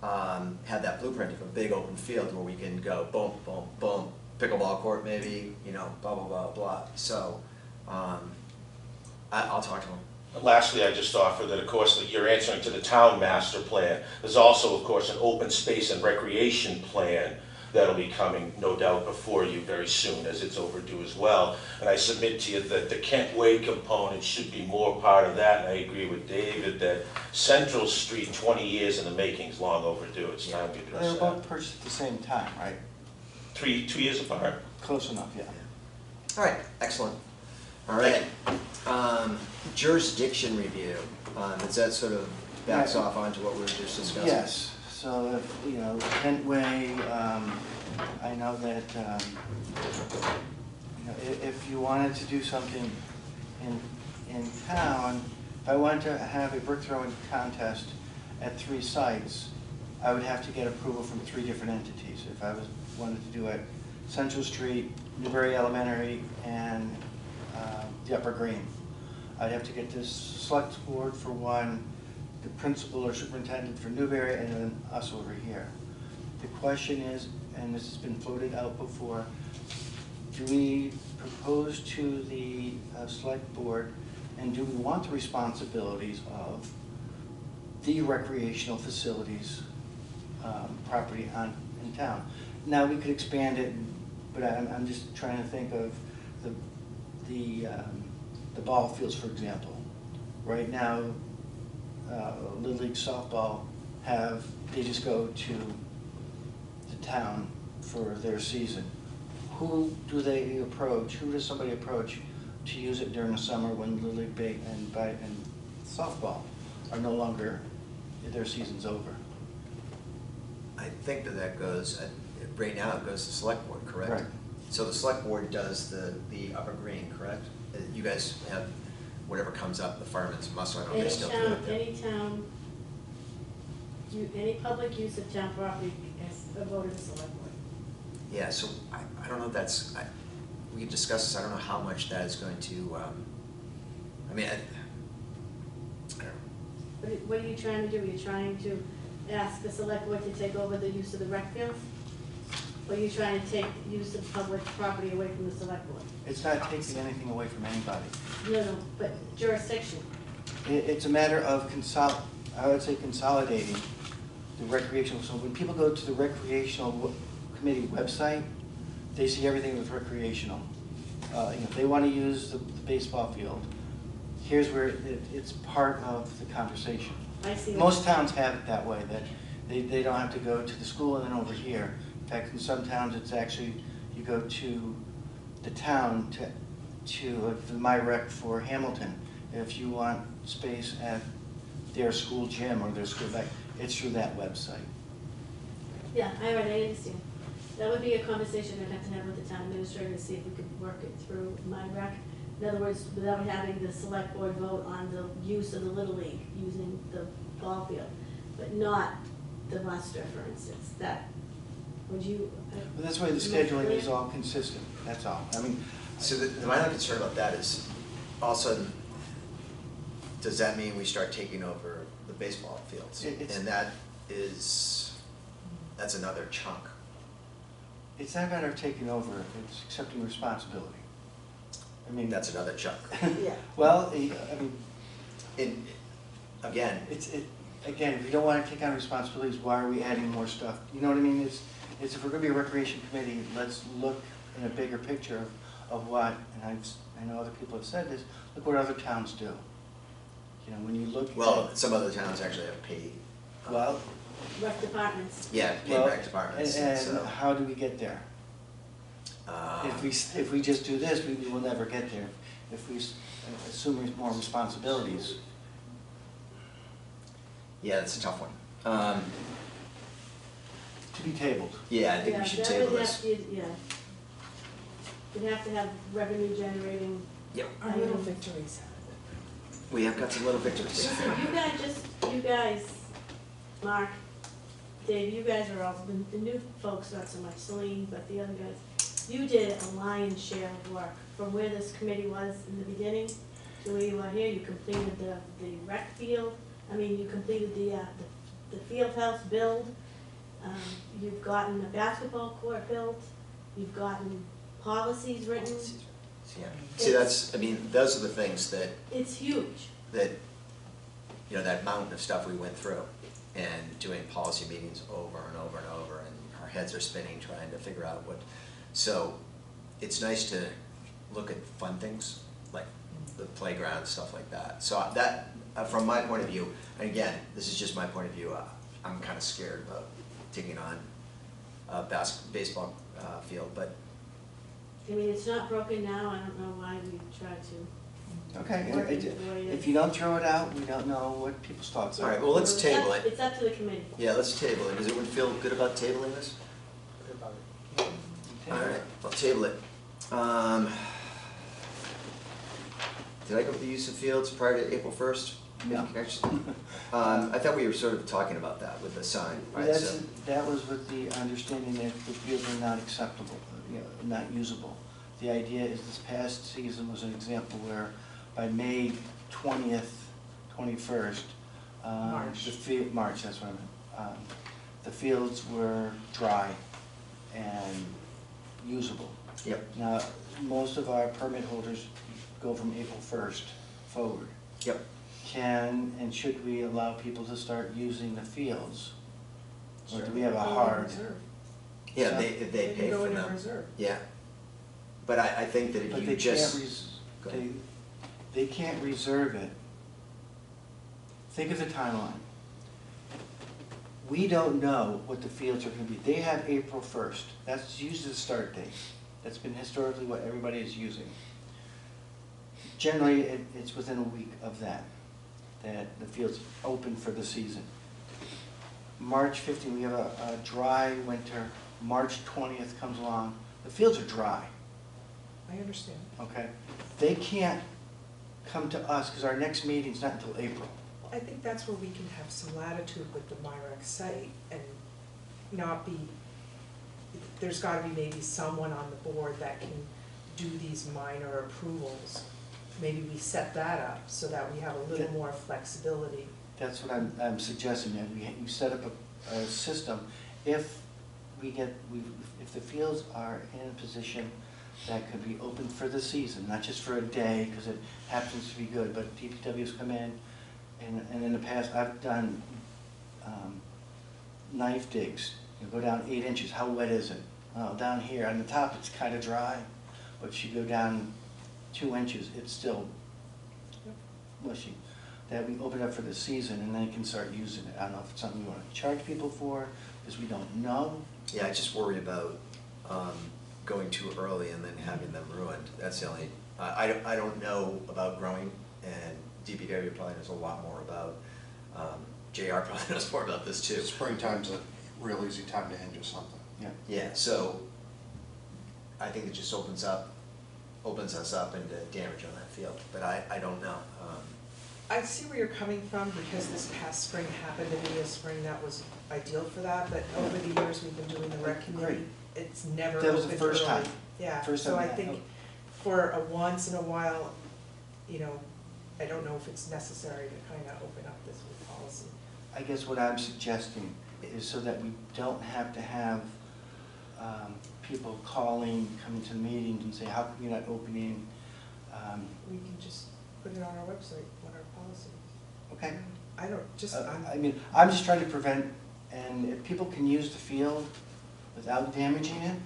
have that blueprint of a big open field where we can go boom, boom, boom, pickleball court maybe, you know, blah, blah, blah, blah. So, I'll talk to him. Lastly, I just offer that, of course, that you're answering to the town master plan. There's also, of course, an open space and recreation plan that'll be coming, no doubt, before you very soon, as it's overdue as well. And I submit to you that the Kent Way component should be more part of that, and I agree with David that Central Street, 20 years in the making, is long overdue. It's time we They address were that. both purchased at the same time, right? 2 years apart. Close enough, yeah. All right, excellent. All right. Jurisdiction review, does that sort of backs Yeah. off onto what we were just discussing? Yes, so if, you know, Kent Way, I know that, you know, if you wanted to do something in town, if I wanted to have a brick throwing contest at 3 sites, I would have to get approval from 3 different entities. If I wanted to do it Central Street, Newbury Elementary, and the Upper Green, I'd have to get this select board for one, the principal or superintendent for Newbury, and then us over here. The question is, and this has been floated out before, do we propose to the select board, and do we want the responsibilities of the recreational facilities property in town? Now, we could expand it, but I'm just trying to think of the ball fields, for example. Right now, Little League softball they just go to the town for their season. Who do they approach? Who does somebody approach to use it during the summer when Little League and softball are no longer, their season's over? I think that goes, right now it goes to select board, correct? Right. So the select board does the Upper Green, correct? You guys have whatever comes up, the fireman's muscle, I don't know if they still do it. Any public use of town property is a vote of the select board. Yeah, so I don't know if that's, we can discuss this, I don't know how much that is going to, I don't know. What are you trying to do? Are you trying to ask the select board to take over the use of the rec fields? Or are you trying to take use of public property away from the select board? It's not taking anything away from anybody. No, but jurisdiction. It's a matter of I would say consolidating the recreational. So when people go to the recreational committee website, they see everything with recreational. If they want to use the baseball field, here's where it's part of the conversation. I see. Most towns have it that way, that they don't have to go to the school and then over here. In fact, in some towns, it's actually, you go to the town to the MyRec for Hamilton. If you want space at their school gym or their school back, it's through that website. Yeah, I understand. That would be a conversation I'd have to have with the town administrator to see if we could work it through my rec. In other words, without having the select board vote on the use of the Little League, using the ball field, but not the muster, for instance, that, would you? But that's why the scheduling is all consistent, that's all. I mean, So my only concern about that is, all of a sudden, does that mean we start taking over the baseball fields? And that's another chunk. it's not a matter of taking over, it's accepting responsibility. I mean, That's another chunk. Yeah. well, I mean, And again, again, if you don't wanna take on responsibilities, why are we adding more stuff? You know what I mean? It's if we're gonna be a recreation committee, let's look in a bigger picture of what, and I know other people have said this, look what other towns do. You know, when you look. well, some other towns actually have paid. Well, Rec departments. Yeah, paid well, rec departments, and so. how do we get there? If we just do this, we will never get there. If we assume more responsibilities. Yeah, that's a tough one. To be tabled. Yeah, I think Yeah, we should that table would this. have to- Yeah. You'd have to have revenue generating. Yep, Our little victories. we have got some little victories. Listen, you guys, Mark, Dave, you guys are all, the new folks, not so much Celine, but the other guys, you did a lion's share of work from where this committee was in the beginning to where you are here. You completed the rec field, you completed the field house build. You've gotten a basketball court built, you've gotten policies written. Yeah. See, those are the things that, It's huge. that mountain of stuff we went through, and doing policy meetings over and over and over, and our heads are spinning trying to figure out what, so it's nice to look at fun things, like the playground, stuff like that. So that, from my point of view, and again, this is just my point of view, I'm kind of scared about taking on a baseball field, but It's not broken now, I don't know why we tried to. Okay, work it the way it if is. you don't throw it out, we don't know what people's thoughts all are. right, well, let's table it. It's up to the committee. Yeah, let's table it. Does everyone feel good about tabling this? Okay. All right, I'll table it. Did I go with the use of fields prior to April 1st? No. I thought we were sort of talking about that with the sign, right? So, That was with the understanding that the fields are not acceptable, not usable. The idea is this past season was an example where by May 20th, 21st, March. March, that's what I meant. The fields were dry and usable. Yep, Now, most of our permit holders go from April 1st forward. yep. Can and should we allow people to start using the fields? Or do we have a Go in hard? reserve. Yeah, if they can pay go for in them. reserve. Yeah. But I think that But if they you can't, just. Go ahead. they can't reserve it. Think of the timeline. We don't know what the fields are gonna be. They have April 1st. That's usually the start date. That's been historically what everybody is using. Generally, it's within a week of that the field's open for the season. March 15th, we have a dry winter. March 20th comes along. The fields are dry. I understand. Okay, they can't come to us, because our next meeting's not until April. I think that's where we can have some latitude with the MyRec site and not be, there's gotta be maybe someone on the board that can do these minor approvals. Maybe we set that up so that we have a little more flexibility. That's what I'm suggesting, that we set up a system. If if the fields are in a position that could be open for the season, not just for a day, because it happens to be good, but DPW's come in, and in the past, I've done knife digs. You go down 8 inches, how wet is it? Oh, down here, on the top, it's kind of dry, but you go down 2 inches, it's still mushy. That we open up for the season, and then you can start using it. I don't know if it's something you want to charge people for, because we don't know. Yeah, I just worry about going too early and then having them ruined. That's the only, I don't know about growing, and DPW probably knows a lot more about, JR probably knows more about this too. Springtime's a real easy time to injure something. Yeah. Yeah, so I think it just opens us up into damage on that field, but I don't know. I see where you're coming from, because this past spring happened to be a spring that was ideal for that, but over the years we've been doing the rec committee, Great. it's never That was opened the first early. time. Yeah, First so time I that think happened. for a once in a while, you know, I don't know if it's necessary to kind of open up this new policy. I guess what I'm suggesting is so that we don't have to have people calling, coming to the meetings and say, how come you're not opening? We can just put it on our website, what our policy is. Okay. I don't, just, I mean, I'm just trying to prevent, and if people can use the field without damaging it,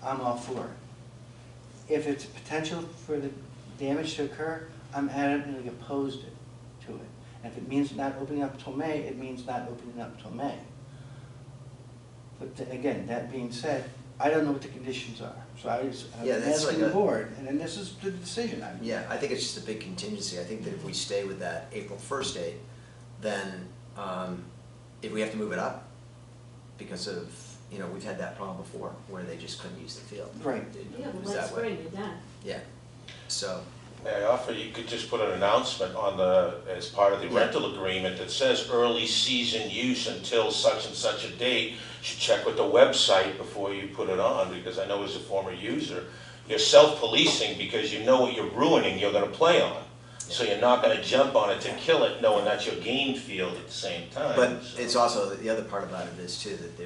I'm all for it. If it's potential for the damage to occur, I'm adamantly opposed to it. And if it means not opening up till May, it means not opening up till May. But again, that being said, I don't know what the conditions are, so I'm Yeah, that's asking like the board, and then this is the decision. Yeah, I think it's just a big contingency. I think that if we stay with that April 1st date, then if we have to move it up because of, you know, we've had that problem before where they just couldn't use the field. Right. Yeah, It but was last that way. spring, you're done. Yeah, so, May I offer, you could just put an announcement on as part of the Yeah. rental agreement that says early season use until such and such a date. You should check with the website before you put it on, because I know as a former user, you're self-policing because you know what you're ruining, you're gonna play on. So you're not gonna jump on it to kill it, knowing that's your game field at the same time. but So- it's also, the other part about it is too, that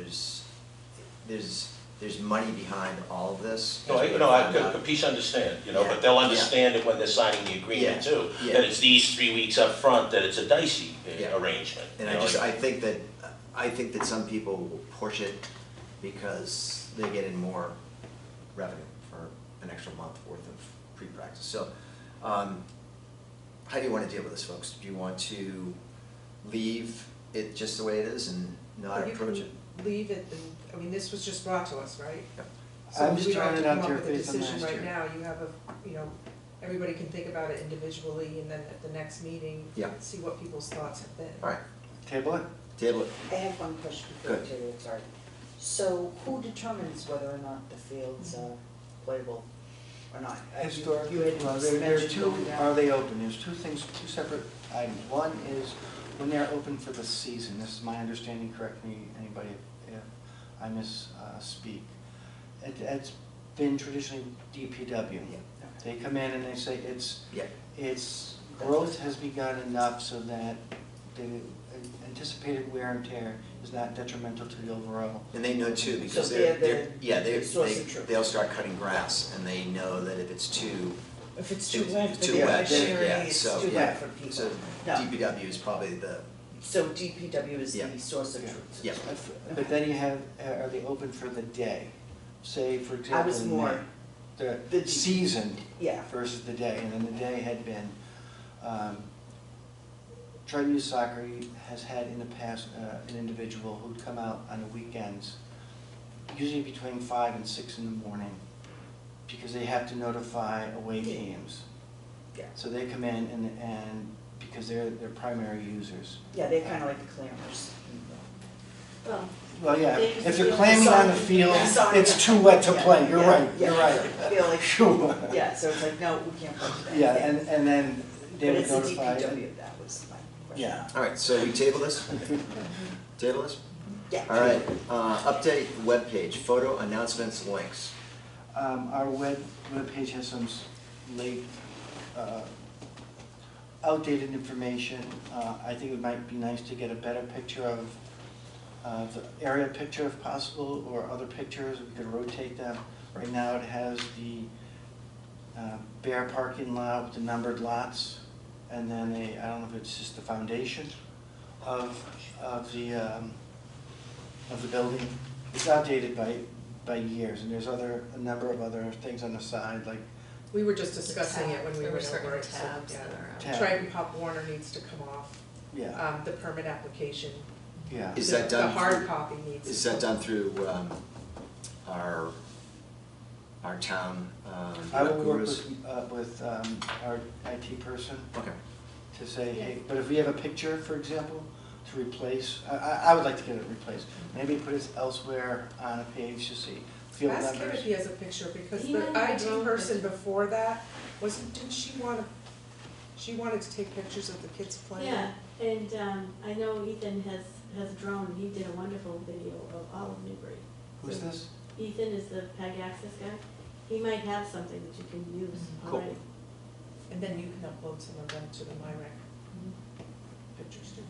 there's money behind all of this. No, I could Capiche understand, Yeah. but they'll understand it when they're signing the agreement Yeah, too. yeah. That it's these 3 weeks up front, that it's a dicey Yeah. arrangement. And you know, I think that some people will push it because they get in more revenue for an extra month worth of pre-practice. So, how do you want to deal with this, folks? Do you want to leave it just the way it is and not Or you approach can it? leave it, and, I mean, this was just brought to us, right? Yep. So I'm just we don't have throwing to it come out up there with a based on decision last right year. now, you have a, you know, everybody can think about it individually, and then at the next meeting, Yeah. see what people's thoughts have been. All right, Table it? table it. I have one question before Good. we table it, sorry. So who determines whether or not the field's playable or not? Historic, You had well, there are mentioned two, going down. are they open? There's two things, two separate items. One is when they're open for the season, this is my understanding, correct me, anybody, if I misspeak. It's been traditionally DPW. They come in and they say Yeah. its growth has begun enough so that the anticipated wear and tear is not detrimental to the overall. And they know too, because So they're, they're yeah, the source of truth. they'll start cutting grass, and they know that if it's too, If it's too It's wet, too they're wet, sharing, yeah, it's so, too yeah. wet for people. so No. DPW is probably the, So DPW is Yeah. the source of Yeah. truth. yeah. But then you have, are they open for the day? Say, for I example, was in more, May, the the season yeah, versus the day, and then the day had been, Triton Youth Soccer has had in the past an individual who'd come out on the weekends, usually between 5 and 6 in the morning, because they have to notify away teams. yeah, So they come in and because they're primary users. yeah, they're kind of like the clammers. Well, Well, yeah, They if just you're feel clamming on the sorry. field, Sorry. it's too wet to Yeah, play, you're yeah, right, yeah. you're right. I feel like, Sure. yeah, so it's like, no, we can't play that. Yeah, and then they But would it's the notify. DPW, that was my question. Yeah. All right, so we table this? Table this? Yeah. All right, update webpage, photo announcements, links. Our webpage has some late, outdated information. I think it might be nice to get a better picture of, the area picture if possible, or other pictures, we could rotate them. Right now it has the bare parking lot with the numbered lots, and then I don't know if it's just the foundation of the building. It's outdated by years, and there's a number of other things on the side, like We were just discussing it when we There went were certain over it, so, tabs yeah. that are out. Tab. Triton Pop Warner needs to come off, yeah, the permit application. yeah. Is that done The hard through- copy needs. Is to that come. done through our town I will work gurus? with our IT person Okay, to say, hey, but if we have a picture, for example, to replace, I would like to get it replaced. Maybe put it elsewhere on a page to see field Ask him numbers. if he has a picture, because He the might have IT a drone person picture. before that, didn't she she wanted to take pictures of the kids playing? Yeah, and I know Ethan has a drone, and he did a wonderful video of all of Newbury. Who's this? Ethan is the PEG access guy. He might have something that you can use Cool. already. And then you can upload some of them to the MyRec pictures too.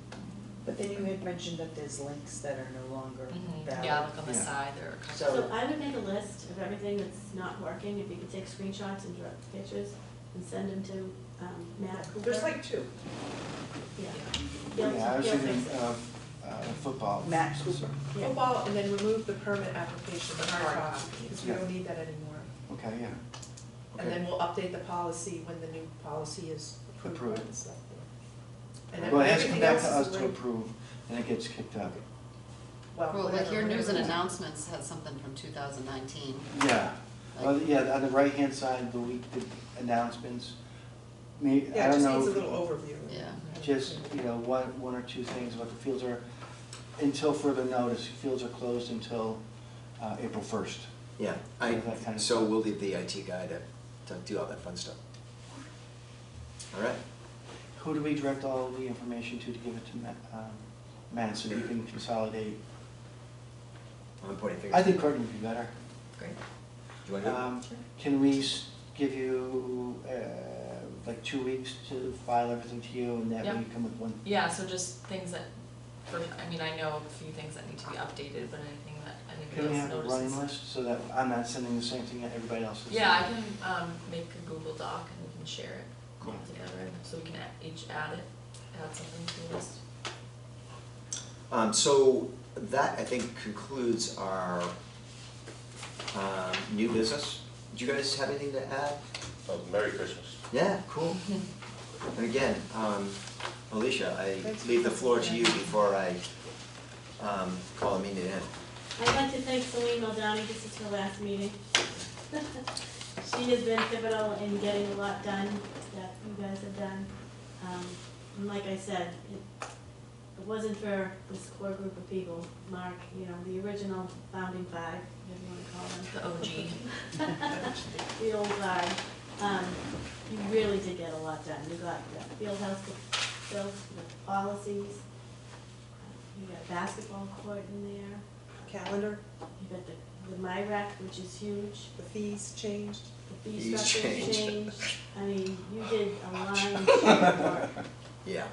But then you had mentioned that there's links that are no longer valid. Yeah, like on the Yeah. side, there are a couple. So- So I would make a list of everything that's not working, if you could take screenshots and draw pictures and send them to Matt Cooper. There's like two. Yeah. Yeah, I was He'll thinking fix it. of football. Matt Cooper. Yeah. Football, and then remove the permit application, the hard copy, because we Yeah. don't need that anymore. Okay, yeah. And then we'll update the policy when the new policy is approved Approved. and stuff. And then Well, it has to come everything back to else us is to linked. approve, and it gets kicked up. Well, like whatever, your news and whatever. announcements had something from 2019. Yeah, well, yeah, on the right-hand side, the weekly announcements, I Yeah, it don't just needs a know, little overview. Yeah. just, one or two things about the fields are, until further notice, fields are closed until April 1st. Yeah, That kind of so stuff. we'll leave the IT guy to do all that fun stuff. All right, Who do we direct all the information to give it to Matt, so you can consolidate? I'm pointing fingers. I think Courtney would be better. Great. Do you want to do it? Can we give you, like 2 weeks to file everything to you, and that way Yep. you come with one? Yeah, so just things that, I know a few things that need to be updated, but anything that Can we anybody have else a notices. running list, so that I'm not sending the same thing that everybody else is? Yeah, I can, make a Google Doc and we can share it Cool. together, so we can each add something to the list. So that, I think, concludes our new business. Do you guys have anything to add? Oh, Merry Christmas. Yeah, cool. And again, Alicia, I Thanks. leave the floor to you before I call the meeting in. I'd like to thank Celine Maldani, this is her last meeting. She has been pivotal in getting a lot done that you guys have done. And like I said, it wasn't for this core group of people, Mark, the original founding five, whatever you wanna call them. The OG. The old guard, you really did get a lot done. You got the field house built, the policies, you got basketball court in there, Calendar, you got the MyRec, which is huge, the fees changed. the fee Fees structure changed. changed. I mean, you did a lion's share of work. Yeah,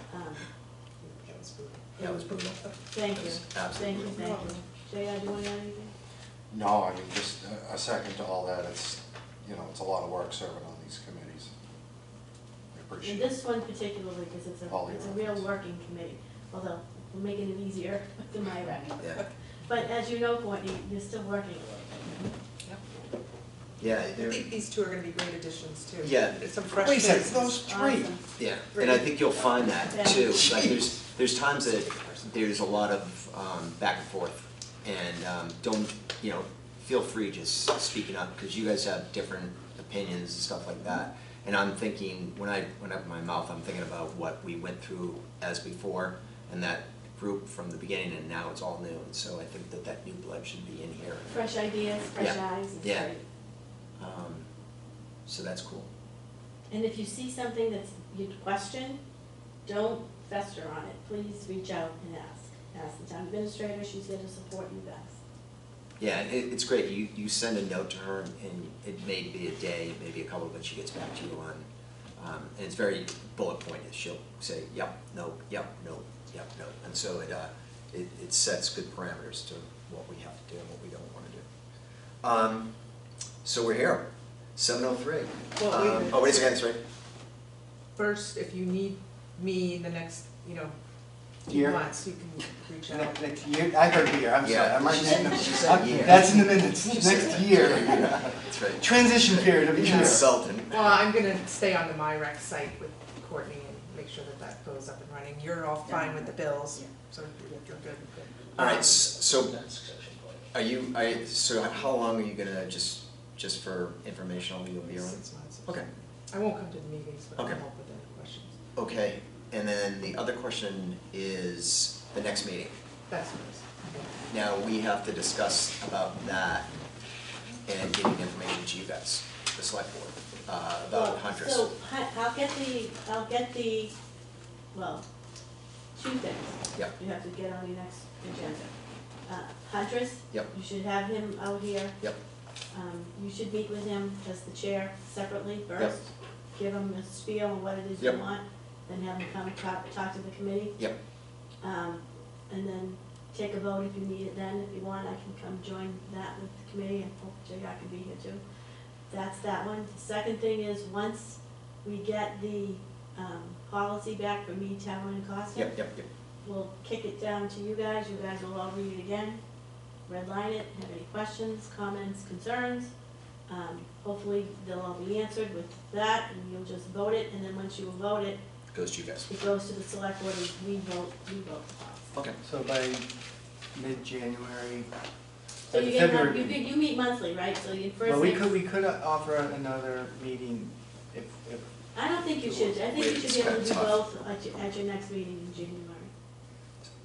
That was brutal. that was brutal. Thank you, Absolutely. thank you. Jay, do you want to add anything? No, I mean, just a second to all that, it's a lot of work serving on these committees. I And appreciate it. this one particularly, because it's All a your real efforts. working committee, although we're making it easier with the MyRec. Yeah, But as you know, Courtney, you're still working a little bit. yeah, I there- think these two are gonna be great additions too. Yeah. Some fresh Wait a second, faces. those three. Awesome. yeah, and I think you'll find that too. Like, Jeez. there's times that there's a lot of back and forth, and don't, feel free just speaking up, because you guys have different opinions and stuff like that. And I'm thinking, when I open my mouth, I'm thinking about what we went through as before, and that group from the beginning, and now it's all new, and so I think that new blood should be in here. Fresh ideas, fresh Yeah. eyes, it's Yeah. great. So that's cool. And if you see something that's you'd question, don't fester on it. Please reach out and ask. Ask the town administrator, she's here to support you guys. Yeah, it's great, you send a note to her, and it may be a day, maybe a couple, but she gets back to you on, and it's very bullet pointed. She'll say, yep, no, yep, no, yep, no, and so it sets good parameters to what we have to do and what we don't wanna do. So we're here, 7:03. Well, wait a minute. Oh, wait a second, sorry. First, if you need me in the next, few Year? months, you can reach out. Next year, I heard year, I'm sorry, Yeah, I'm writing she that said- in she said the, year. that's in the minutes, She said next year. That's right. Transition period of a year. Consultant. Well, I'm gonna stay on the MyRec site with Courtney and make sure that goes up and running. You're all fine with the bills, so you're good. All right, so so how long are you gonna, just for informational, you'll be around? 6 months. Okay. I won't come to the meetings, but I'll Okay. help with any questions. Okay, and then the other question is, the next meeting. That's nice. Now, we have to discuss about that and getting information to you guys, the select board, about Well, Huntress. So, I'll get the, well, two things. Yep. You have to get on your next agenda. Huntress. Yep. You should have him out here. Yep. You should meet with him as the chair separately Yep. first. Give him a spiel on what it is you Yep. want, then have him come talk to the committee. Yep. And then take a vote if you need it then. If you want, I can come join that with the committee, and hope JR can be here too. That's that one. The second thing is, once we get the policy back from me, Talon, and Costa, Yep, yep, yep. we'll kick it down to you guys will all read it again, redline it, have any questions, comments, concerns. Hopefully, they'll all be answered with that, and you'll just vote it, and then once you vote it, Goes to you guys. it goes to the select board, and we vote the policy. Okay. So by mid-January, So you get, February. you meet monthly, right, so you first. Well, we thing- could offer another meeting if, I don't think you should, I think you should be able to It's do kinda both at your next meeting in January.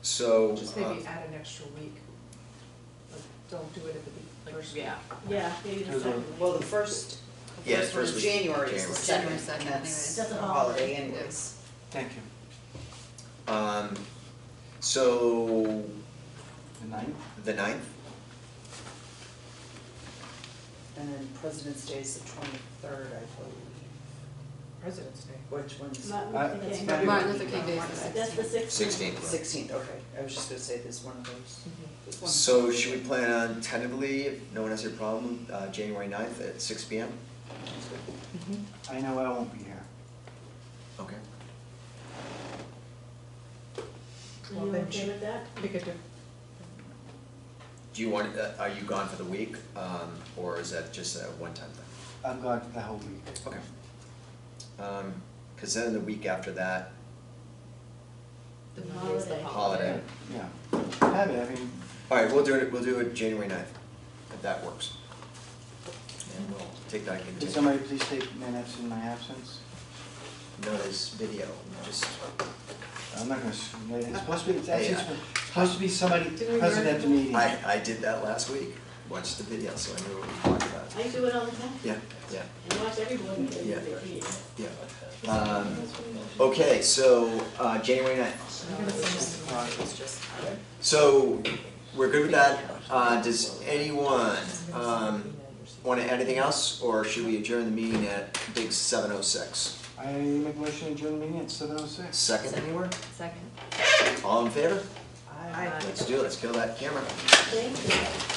So, Just maybe add an extra week. Like, don't do it at the first week. Yeah. Yeah, maybe the There's a- second. Well, the first Yeah, one first in week, January is the January. second, Second, and anyways. That's that's a a holiday. holiday anyways. thank you, so, the 9th? the 9th? And then President's Day is the 23rd, I believe. President's Day. Which one's? Martin Uh, Luther it's King. February. Martin Luther King Day is the That's the 16th. 16th. 16th, okay. I was just gonna say there's one of those. There's one. So should we plan on tentatively, if no one has a problem, January 9th at 6 PM? I know I won't be here. Okay. Are Well, you then okay with that? We could do, Do you want, are you gone for the week, or is that just a one-time thing? I'm gone for the whole week. Okay. Cause then the week after that, The Monday is the Holiday. holiday. Yeah, have it, I mean, alright, we'll do it January 9th, if that works. And we'll take that could into, somebody please take minutes in my absence? notice video, just, I'm not gonna, it's supposed to be, it's Hey, actually supposed to be somebody Didn't we present learn at the meeting. I did that last week, watched the video, so I knew what we talked about. I do it all the time. Yeah, yeah, And watch everyone do Yeah. it. yeah. Okay, so, January 9th. I'm gonna send this to So, we're good with that. Does anyone, wanna add anything else, or should we adjourn the meeting at big 7:06? I make a motion to adjourn the meeting at 7:06. Second anywhere? Second. All in favor? Aye. Let's do it, let's kill that camera. Thank you.